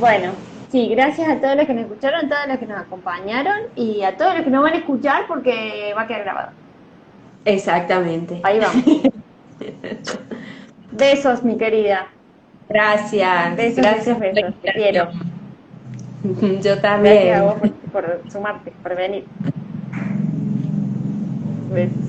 Bueno, sí, gracias a todos los que nos escucharon, a todos los que nos acompañaron y a todos los que nos van a escuchar porque va a quedar grabado. Exactamente. Ahí vamos. Besos, mi querida. Gracias, Besos, gracias besos, por la besos. Te quiero. invitación. Yo Gracias a también. vos por sumarte, por venir. Besos.